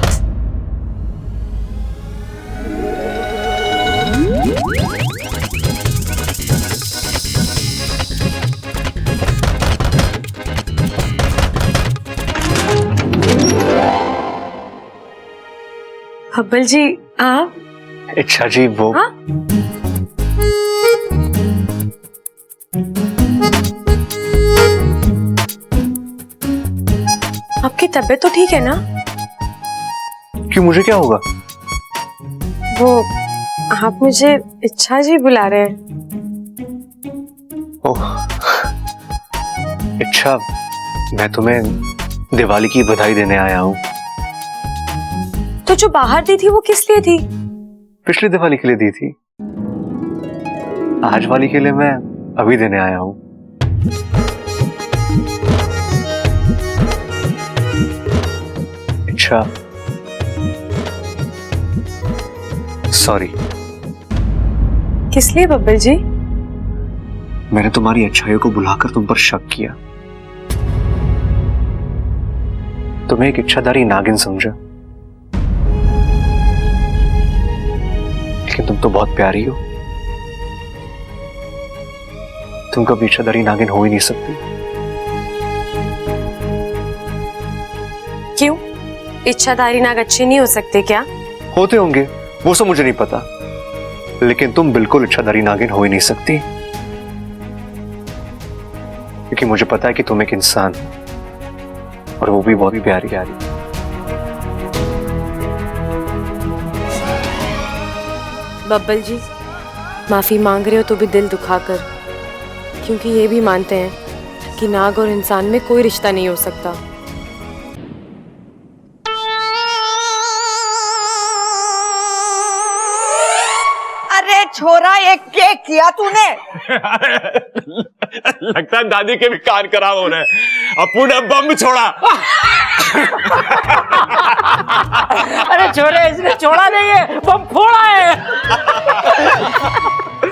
S6: हब्बल जी आप?
S2: इच्छा जी वो
S6: हाँ? आपकी तबीयत तो ठीक है ना?
S2: क्यों, मुझे क्या होगा?
S6: वो आप मुझे इच्छा जी बुला रहे हैं।
S2: ओह इच्छा, मैं तुम्हें दिवाली की बधाई देने आया हूँ।
S6: तो जो बाहर दी थी वो किस लिए थी?
S2: पिछली दिवाली के लिए दी थी। आज वाली के लिए मैं अभी देने आया हूँ। अच्छा सॉरी।
S6: किस लिए बब्बल जी?
S2: मैंने तुम्हारी अच्छाइयों को बुलाकर तुम पर शक किया। तुम्हें एक इच्छाधारी नागिन समझा, लेकिन तुम तो बहुत प्यारी हो। तुम कभी इच्छाधारी नागिन हो ही नहीं सकती।
S6: क्यों? इच्छाधारी नाग अच्छे नहीं हो सकते क्या?
S2: होते होंगे, वो सब मुझे नहीं पता, लेकिन तुम बिल्कुल इच्छाधारी नागिन हो ही नहीं सकती। क्योंकि मुझे पता है कि तुम एक इंसान और वो भी बहुत ही प्यारी प्यारी।
S6: बब्बल जी, माफी मांग रहे हो तो भी दिल दुखाकर, क्योंकि ये भी मानते हैं कि नाग और इंसान में कोई रिश्ता नहीं हो सकता।
S10: अरे छोरा, ये क्या किया तूने?
S5: लगता है दादी के भी कान खराब हो रहे हैं। अपू ने बम छोड़ा।
S8: अरे छोरे, इसने छोड़ा नहीं है, बम फोड़ा है।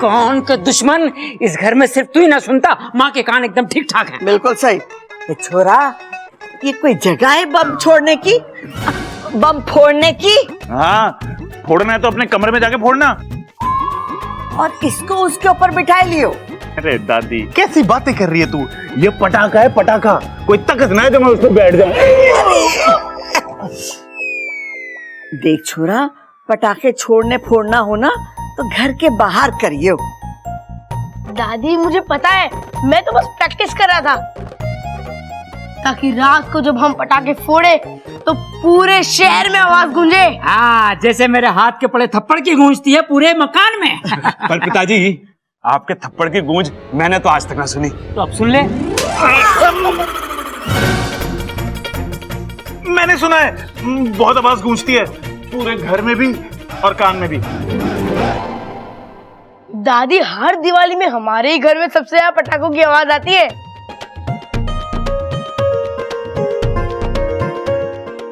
S8: कौन का दुश्मन? इस घर में सिर्फ तू ही ना सुनता, माँ के कान एकदम ठीक ठाक हैं।
S10: बिल्कुल सही। ये छोरा, ये कोई जगह है बम छोड़ने की, बम फोड़ने की?
S5: हाँ, फोड़ना है तो अपने कमरे में जाके फोड़ना।
S10: और इसको उसके ऊपर बिठा लियो।
S5: अरे दादी, कैसी बातें कर रही है तू? ये पटाखा है, पटाखा। कोई ताकत ना है जो मैं उस पर बैठ जाऊं।
S10: देख छोरा, पटाखे छोड़ने फोड़ना हो ना तो घर के बाहर करियो।
S7: दादी मुझे पता है, मैं तो बस प्रैक्टिस कर रहा था ताकि रात को जब हम पटाखे फोड़े तो पूरे शहर में आवाज गूंजे।
S8: हाँ, जैसे मेरे हाथ के पड़े थप्पड़ की गूंजती है पूरे मकान में।
S5: पर पिताजी, आपके थप्पड़ की गूंज मैंने तो आज तक ना सुनी।
S8: तो अब सुन ले।
S5: मैंने सुना है, बहुत आवाज गूंजती है पूरे घर में भी और कान में भी।
S7: दादी, हर दिवाली में हमारे ही घर में सबसे ज्यादा पटाखों की आवाज आती है।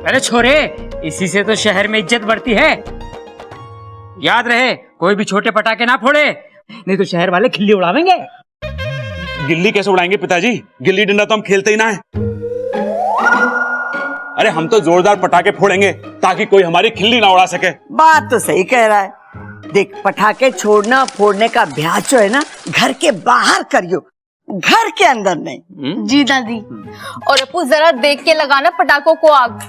S8: अरे छोरे, इसी से तो शहर में इज्जत बढ़ती है। याद रहे, कोई भी छोटे पटाखे ना फोड़े, नहीं तो शहर वाले खिल्ली उड़ावेंगे।
S5: गिल्ली कैसे उड़ाएंगे पिताजी? गिल्ली डंडा तो हम खेलते ही ना है। अरे हम तो जोरदार पटाखे फोड़ेंगे ताकि कोई हमारी खिल्ली ना उड़ा सके।
S10: बात तो सही कह रहा है। देख, पटाखे छोड़ना फोड़ने का अभ्यास जो है ना, घर के बाहर करियो, घर के अंदर नहीं।
S7: जी दादी।
S9: और अपू, जरा देख के लगाना पटाखों को आग।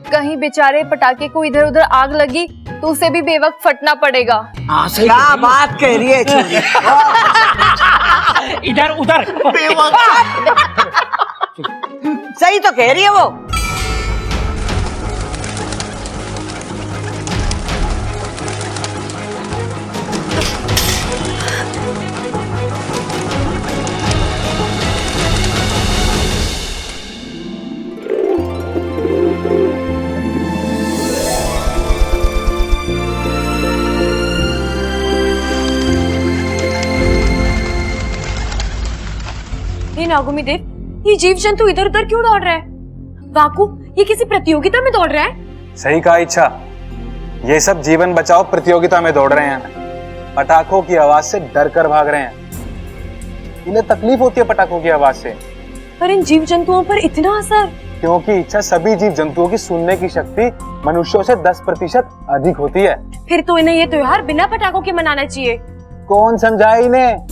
S9: कहीं बेचारे पटाखे को इधर उधर आग लगी तो उसे भी बेवक्त फटना पड़ेगा।
S10: क्या बात कह रही है छोरी?
S8: इधर उधर।
S10: सही तो कह रही है वो।
S6: नागुमी देव, ये जीव जंतु इधर उधर क्यों दौड़ रहा है? वाकू, ये किसी प्रतियोगिता में दौड़ रहा है?
S12: सही कहा इच्छा, ये सब जीवन बचाओ प्रतियोगिता में दौड़ रहे हैं। पटाखों की आवाज से डर कर भाग रहे हैं। इन्हें तकलीफ होती है पटाखों की आवाज से।
S6: पर इन जीव जंतुओं पर इतना असर?
S12: क्योंकि इच्छा, सभी जीव जंतुओं की सुनने की शक्ति मनुष्यों से 10% अधिक होती है।
S6: फिर तो इन्हें ये त्योहार बिना पटाखों के मनाना चाहिए।
S12: कौन समझाए इन्हें?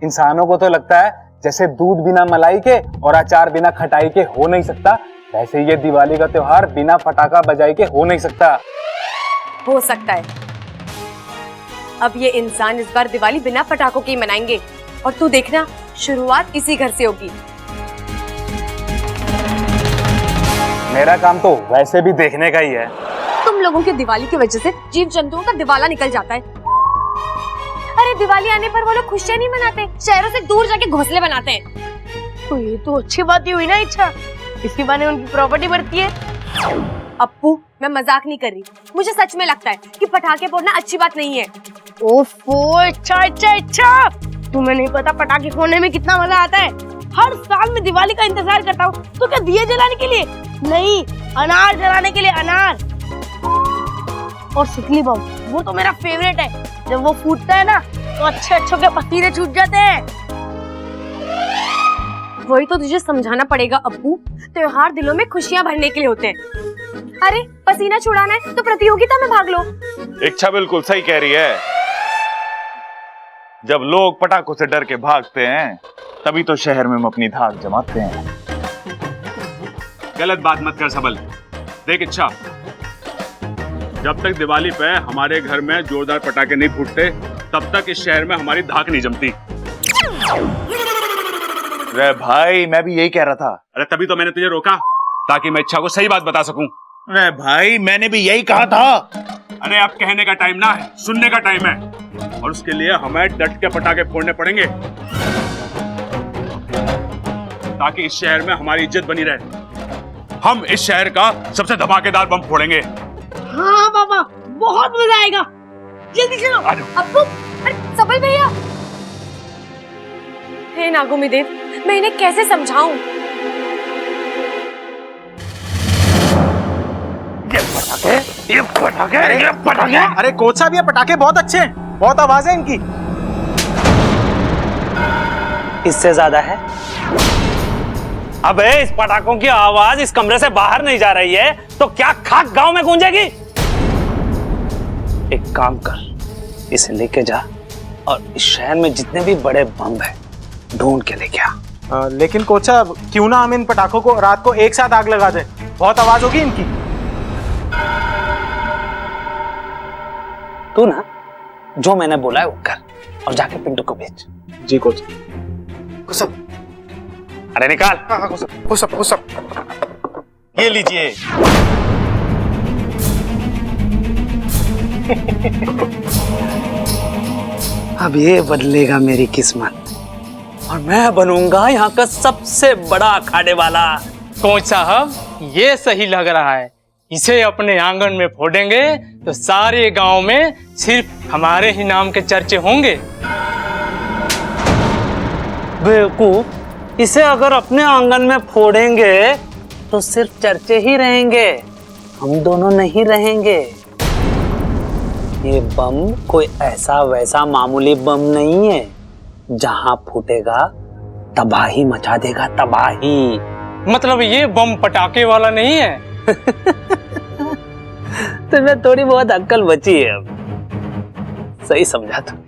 S12: इंसानों को तो लगता है जैसे दूध बिना मलाई के और अचार बिना खटाई के हो नहीं सकता, वैसे ये दिवाली का त्योहार बिना पटाखा बजाई के हो नहीं सकता।
S6: हो सकता है। अब ये इंसान इस बार दिवाली बिना पटाखों के ही मनाएंगे, और तू देखना, शुरुआत इसी घर से होगी।
S12: मेरा काम तो वैसे भी देखने का ही है।
S6: तुम लोगों की दिवाली की वजह से जीव जंतुओं का दिवाला निकल जाता है। अरे दिवाली आने पर वो लोग खुशियां नहीं मनाते, शहरों से दूर जाके घोंसले बनाते हैं।
S7: तो ये तो अच्छी बात ही हुई ना इच्छा, इसी बहाने उनकी प्रॉपर्टी बढ़ती है।
S6: अप्पू, मैं मजाक नहीं कर रही, मुझे सच में लगता है कि पटाखे फोड़ना अच्छी बात नहीं है।
S7: ओफो, अच्छा, तुम्हें नहीं पता पटाखे फोड़ने में कितना मजा आता है। हर साल मैं दिवाली का इंतजार करता हूँ। तो क्या दिए जलाने के लिए? नहीं, अनार जलाने के लिए। अनार और सिकली बम, वो तो मेरा फेवरेट है। जब वो फूटता है ना तो अच्छे के पसीने छूट जाते हैं।
S6: वही तो तुझे समझाना पड़ेगा अप्पू, त्योहार दिलों में खुशियां भरने के लिए होते हैं। अरे पसीना छुड़ाना है तो प्रतियोगिता में भाग लो।
S5: इच्छा बिल्कुल सही कह रही है। जब लोग पटाखों से डर के भागते हैं, तभी तो शहर में हम अपनी धाक जमाते हैं। गलत बात मत कर सबल। देख इच्छा, जब तक दिवाली पे हमारे घर में जोरदार पटाखे नहीं फूटते, तब तक इस शहर में हमारी धाक नहीं जमती। अरे भाई मैं भी यही कह रहा था।
S4: अरे तभी तो मैंने तुझे रोका, ताकि मैं इच्छा को सही बात बता सकूं।
S5: अरे भाई मैंने भी यही कहा था।
S4: अरे अब कहने का टाइम ना है, सुनने का टाइम है, और उसके लिए हमें डट के पटाखे फोड़ने पड़ेंगे, ताकि इस शहर में हमारी इज्जत बनी रहे। हम इस शहर का सबसे धमाकेदार बम फोड़ेंगे।
S7: हाँ पापा, बहुत मजा आएगा। जल्दी चलो।
S6: अब्बू, अरे सबल भैया। हे नागोमी देव, मैं इन्हें कैसे समझाऊं?
S5: ये पटाखे।
S12: अरे कोच साहब, ये पटाखे बहुत अच्छे हैं, बहुत आवाज है इनकी।
S13: इससे ज्यादा है। अबे इस पटाखों की आवाज इस कमरे से बाहर नहीं जा रही है तो क्या खाक गांव में गूंजेगी? एक काम कर, इसे लेके जा और इस शहर में जितने भी बड़े बम है ढूंढ के लेके आ।
S12: लेकिन कोच साहब, क्यों ना हम इन पटाखों को रात को एक साथ आग लगा दें, बहुत आवाज होगी इनकी।
S13: तू ना जो मैंने बोला है वो कर और जाके पिंटू को भेज।
S12: जी कोच।
S13: अरे निकाल।
S5: ये लीजिए।
S13: अब ये बदलेगा मेरी किस्मत और मैं बनूंगा यहाँ का सबसे बड़ा अखाड़े वाला।
S14: कोच साहब, ये सही लग रहा है। इसे अपने आंगन में फोड़ेंगे तो सारे गांव में सिर्फ हमारे ही नाम के चर्चे होंगे।
S13: बेवकूफ, इसे अगर अपने आंगन में फोड़ेंगे तो सिर्फ चर्चे ही रहेंगे, हम दोनों नहीं रहेंगे। ये बम कोई ऐसा वैसा मामूली बम नहीं है, जहां फूटेगा तबाही मचा देगा, तबाही।
S14: मतलब ये बम पटाखे वाला नहीं है?
S13: तुम्हें थोड़ी बहुत अक्ल बची है अब। सही समझा तुमने।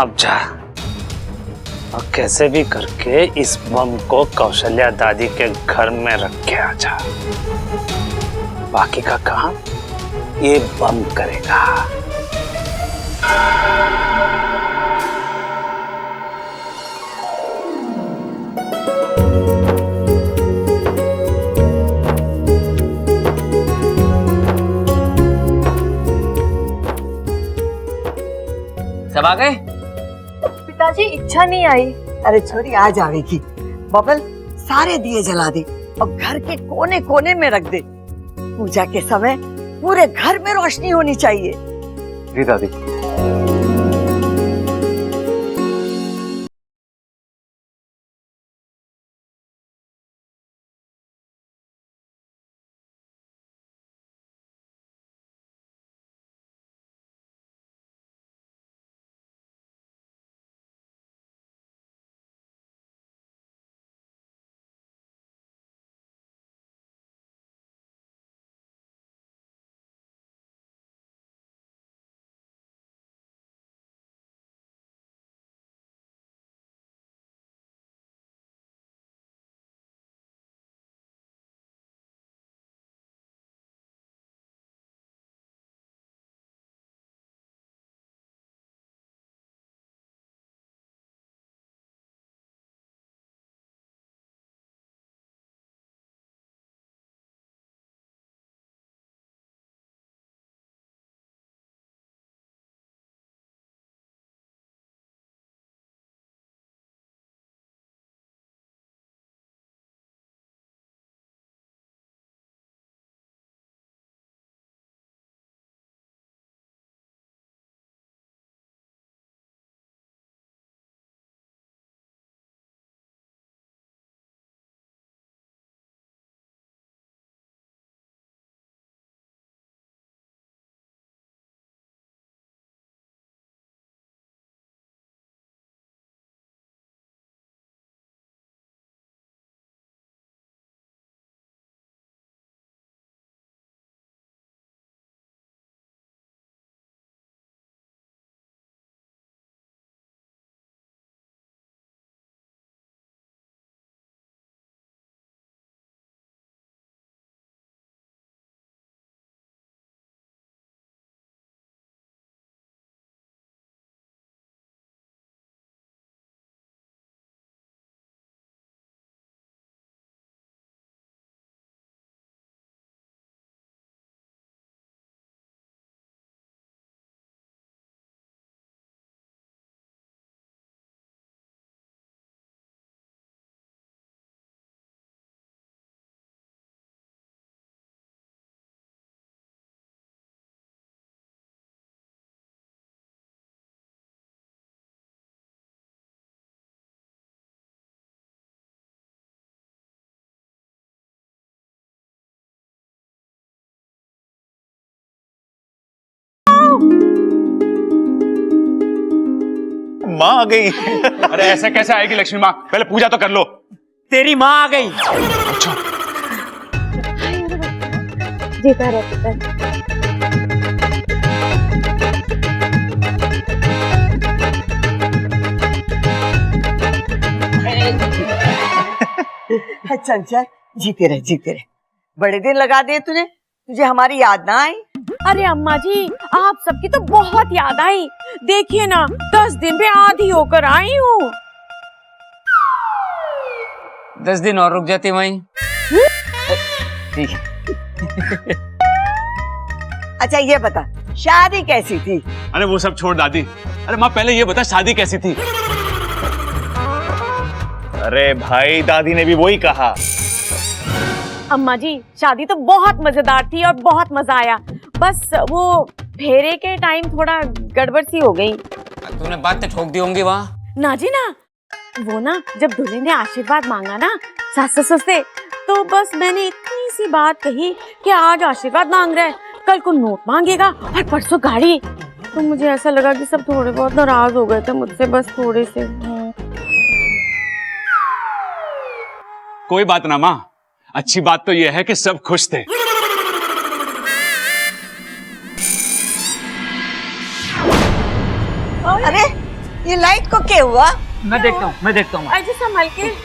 S13: अब जा और कैसे भी करके इस बम को कौशल्या दादी के घर में रख के आ जा। बाकी का काम ये बम करेगा।
S8: सब आ गए?
S9: पिताजी, इच्छा नहीं आई।
S10: अरे छोरी, आ जाएगी। बबल, सारे दिए जला दे और घर के कोने कोने में रख दे। पूजा के समय पूरे घर में रोशनी होनी चाहिए।
S2: जी दादी।
S5: माँ आ गई।
S4: अरे ऐसे कैसे आएगी लक्ष्मी माँ? पहले पूजा तो कर लो।
S8: तेरी माँ आ गई।
S6: जीता रहे पुत्र।
S10: चंचल, जीते रहे जीते रहे। बड़े दिन लगा दिए तूने, तुझे हमारी याद ना आई?
S6: अरे अम्मा जी, आप सबकी तो बहुत याद आई। देखिए ना, 10 दिन में आधी होकर आई हूँ।
S8: 10 दिन और रुक जाती वहीं। ठीक है।
S10: अच्छा ये बता, शादी कैसी थी?
S4: अरे वो सब छोड़ दादी। अरे माँ पहले ये बता, शादी कैसी थी?
S5: अरे भाई, दादी ने भी वही कहा।
S6: अम्मा जी, शादी तो बहुत मजेदार थी और बहुत मजा आया। बस वो फेरे के टाइम थोड़ा गड़बड़ सी हो गई।
S8: तूने बात तो ठोक दी होंगी वहाँ।
S6: ना जी ना, वो ना जब दूल्हे ने आशीर्वाद मांगा ना सास ससुर से, तो बस मैंने इतनी सी बात कही कि आज आशीर्वाद मांग रहा है, कल को नोट मांगेगा और परसों गाड़ी। तो मुझे ऐसा लगा कि सब थोड़े बहुत नाराज हो गए थे मुझसे, बस थोड़े से।
S4: कोई बात ना माँ, अच्छी बात तो यह है कि सब खुश थे।
S10: अरे ये लाइट को क्या हुआ?
S8: मैं देखता हूँ।
S6: अजय संभल के।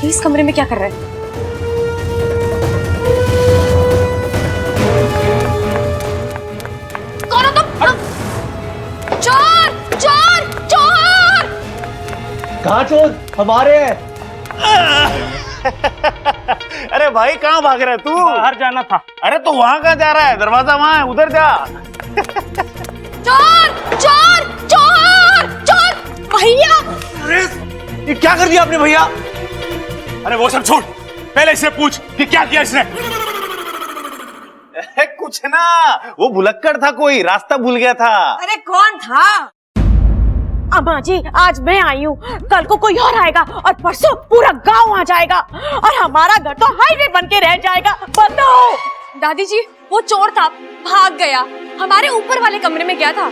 S6: इस कमरे में क्या कर रहा है? कौन हो तुम? चोर! चोर! चोर!
S3: कहाँ चोर? हमारे हैं।
S5: अरे भाई, कहाँ भाग रहा है तू?
S14: बाहर जाना था।
S5: अरे तो वहाँ कहाँ जा रहा है? दरवाजा वहाँ है, उधर जा।
S6: चोर! चोर! चोर! चोर! भैया!
S4: अरे ये क्या कर दिया आपने भैया? अरे वो सब छोड़, पहले इससे पूछ कि क्या किया इसने।
S5: कुछ ना, वो भुलक्कड़ था, कोई रास्ता भूल गया था।
S10: अरे कौन था?
S6: अम्मा जी, आज मैं आई हूँ, कल को कोई और आएगा और परसों पूरा गांव आ जाएगा और हमारा घर तो हाईवे बन के रह जाएगा। बताओ।
S9: दादी जी, वो चोर था, भाग गया, हमारे ऊपर वाले कमरे में गया था।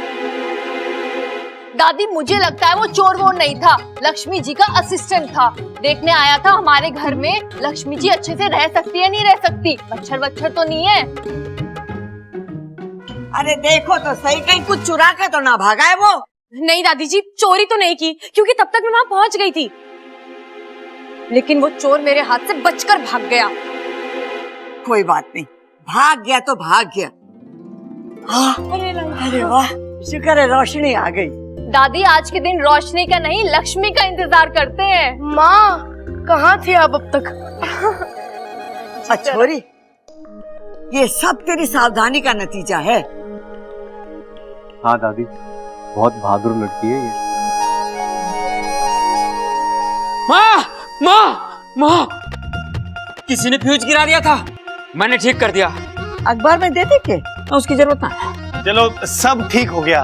S9: दादी, मुझे लगता है वो चोर वोर नहीं था, लक्ष्मी जी का असिस्टेंट था। देखने आया था हमारे घर में लक्ष्मी जी अच्छे से रह सकती है नहीं रह सकती, मच्छर वच्छर तो नहीं है।
S10: अरे देखो तो सही, कहीं कुछ चुरा के तो ना भागा है वो?
S9: नहीं दादी जी, चोरी तो नहीं की, क्योंकि तब तक मैं वहां पहुंच गई थी। लेकिन वो चोर मेरे हाथ से बचकर भाग गया।
S10: कोई बात नहीं, भाग गया तो भाग गया। अरे वाह, शुक्र है रोशनी आ गई।
S9: दादी, आज के दिन रोशनी का नहीं, लक्ष्मी का इंतजार करते हैं।
S7: माँ, कहाँ थे आप अब तक?
S10: अच्छोरी, ये सब तेरी सावधानी का नतीजा है।
S2: हाँ दादी, बहुत बहादुर लड़की है ये।
S8: माँ, माँ, माँ, किसी ने फ्यूज गिरा दिया था, मैंने ठीक कर दिया।
S10: अखबार में दे दे के, उसकी जरूरत ना।
S5: चलो, सब ठीक हो गया।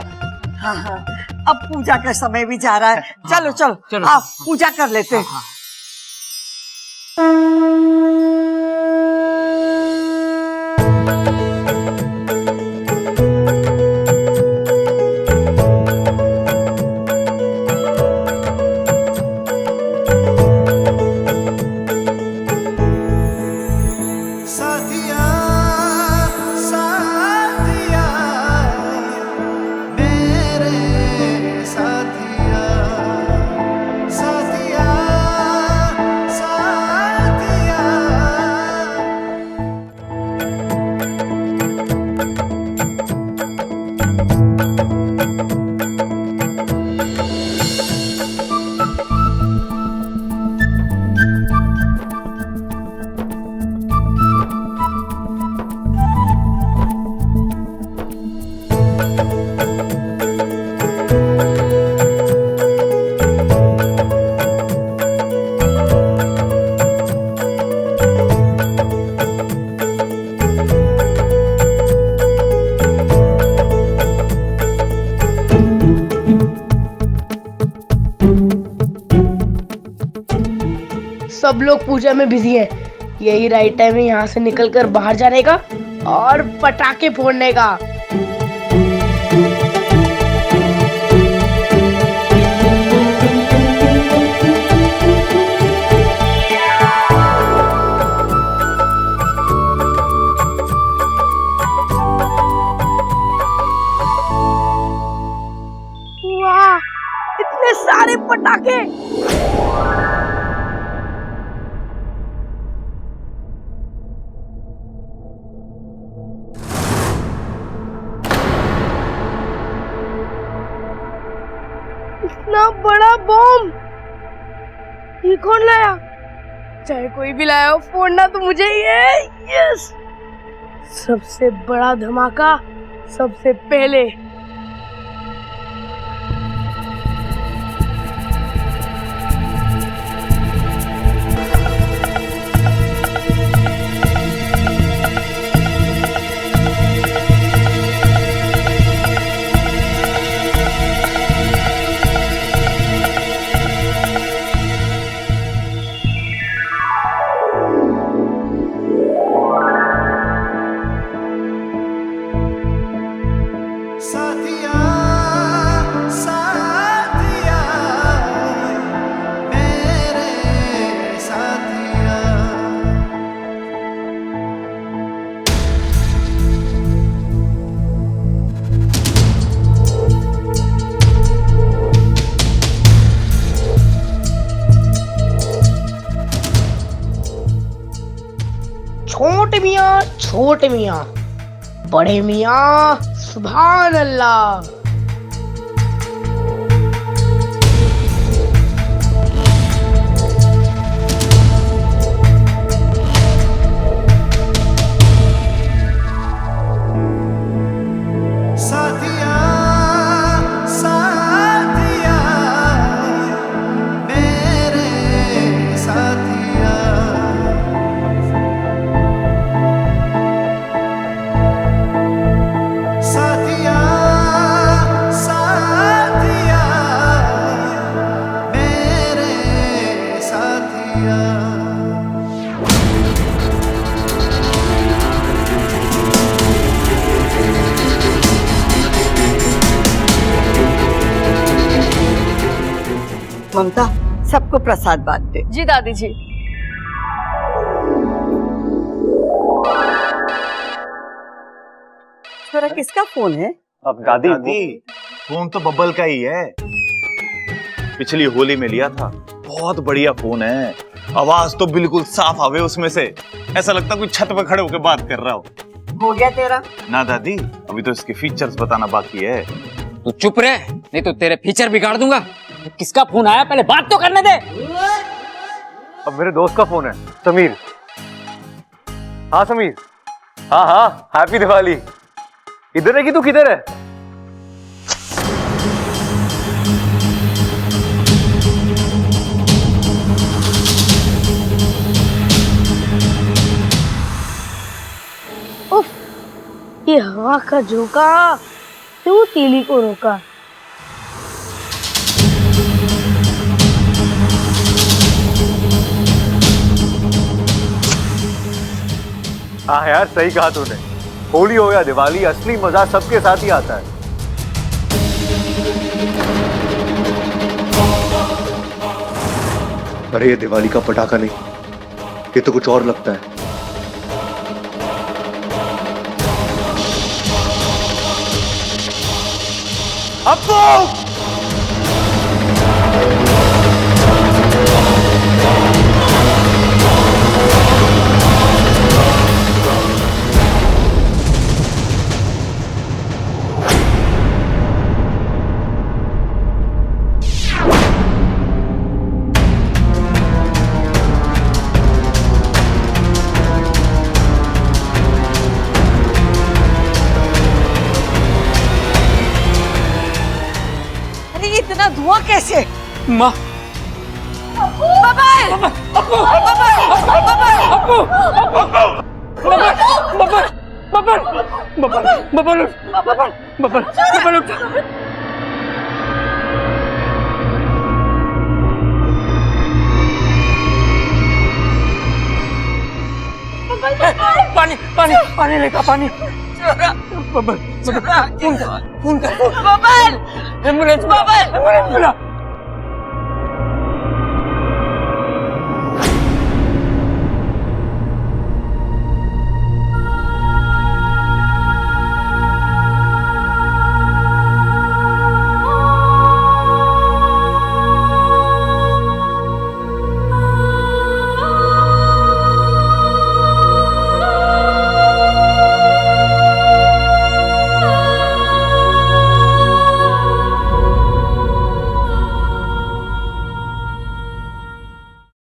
S10: हाँ हाँ, अब पूजा का समय भी जा रहा है। चलो चलो, चलो आप पूजा कर लेते हैं।
S15: साथिया, साथिया, मेरे
S7: सब लोग पूजा में बिजी हैं। यही राइट टाइम है यहाँ से निकलकर बाहर जाने का और पटाखे फोड़ने का। वाह, इतने सारे पटाखे! इतना बड़ा बम ये कौन लाया? चाहे कोई भी लाया हो, फोड़ना तो मुझे ही है। यस, सबसे बड़ा धमाका सबसे पहले। छोटे मियाँ, बड़े मियाँ, सुभान अल्लाह।
S10: ममता, सबको प्रसाद बांट दे।
S9: जी दादी जी।
S10: छोरा, किसका फोन है?
S2: अब दादी
S5: फोन तो बब्बल का ही है, पिछली होली में लिया था। बहुत बढ़िया फोन है, आवाज तो बिल्कुल साफ आवे उसमें से, ऐसा लगता कोई छत पे खड़े होकर बात कर रहा हो।
S10: हो गया तेरा?
S5: ना दादी, अभी तो इसके फीचर्स बताना बाकी है।
S8: तू चुप रहे, नहीं तो तेरे फीचर बिगाड़ दूंगा। किसका फोन आया, पहले बात तो करने दे।
S2: अब मेरे दोस्त का फोन है, समीर। हाँ समीर, हाँ हाँ, हैप्पी दिवाली। इधर है कि तू किधर है?
S7: उफ, ये हवा का झोंका क्यों तीली को रोका?
S2: हाँ यार, सही कहा तूने। होली हो या दिवाली, असली मजा सबके साथ ही आता है। अरे ये दिवाली का पटाखा नहीं, ये तो कुछ और लगता है। अब्बू!
S10: इतना धुआं कैसे?
S8: माँ,
S14: पानी पानी पानी लेकर पानी फोन कर एम्बुलेंस बुला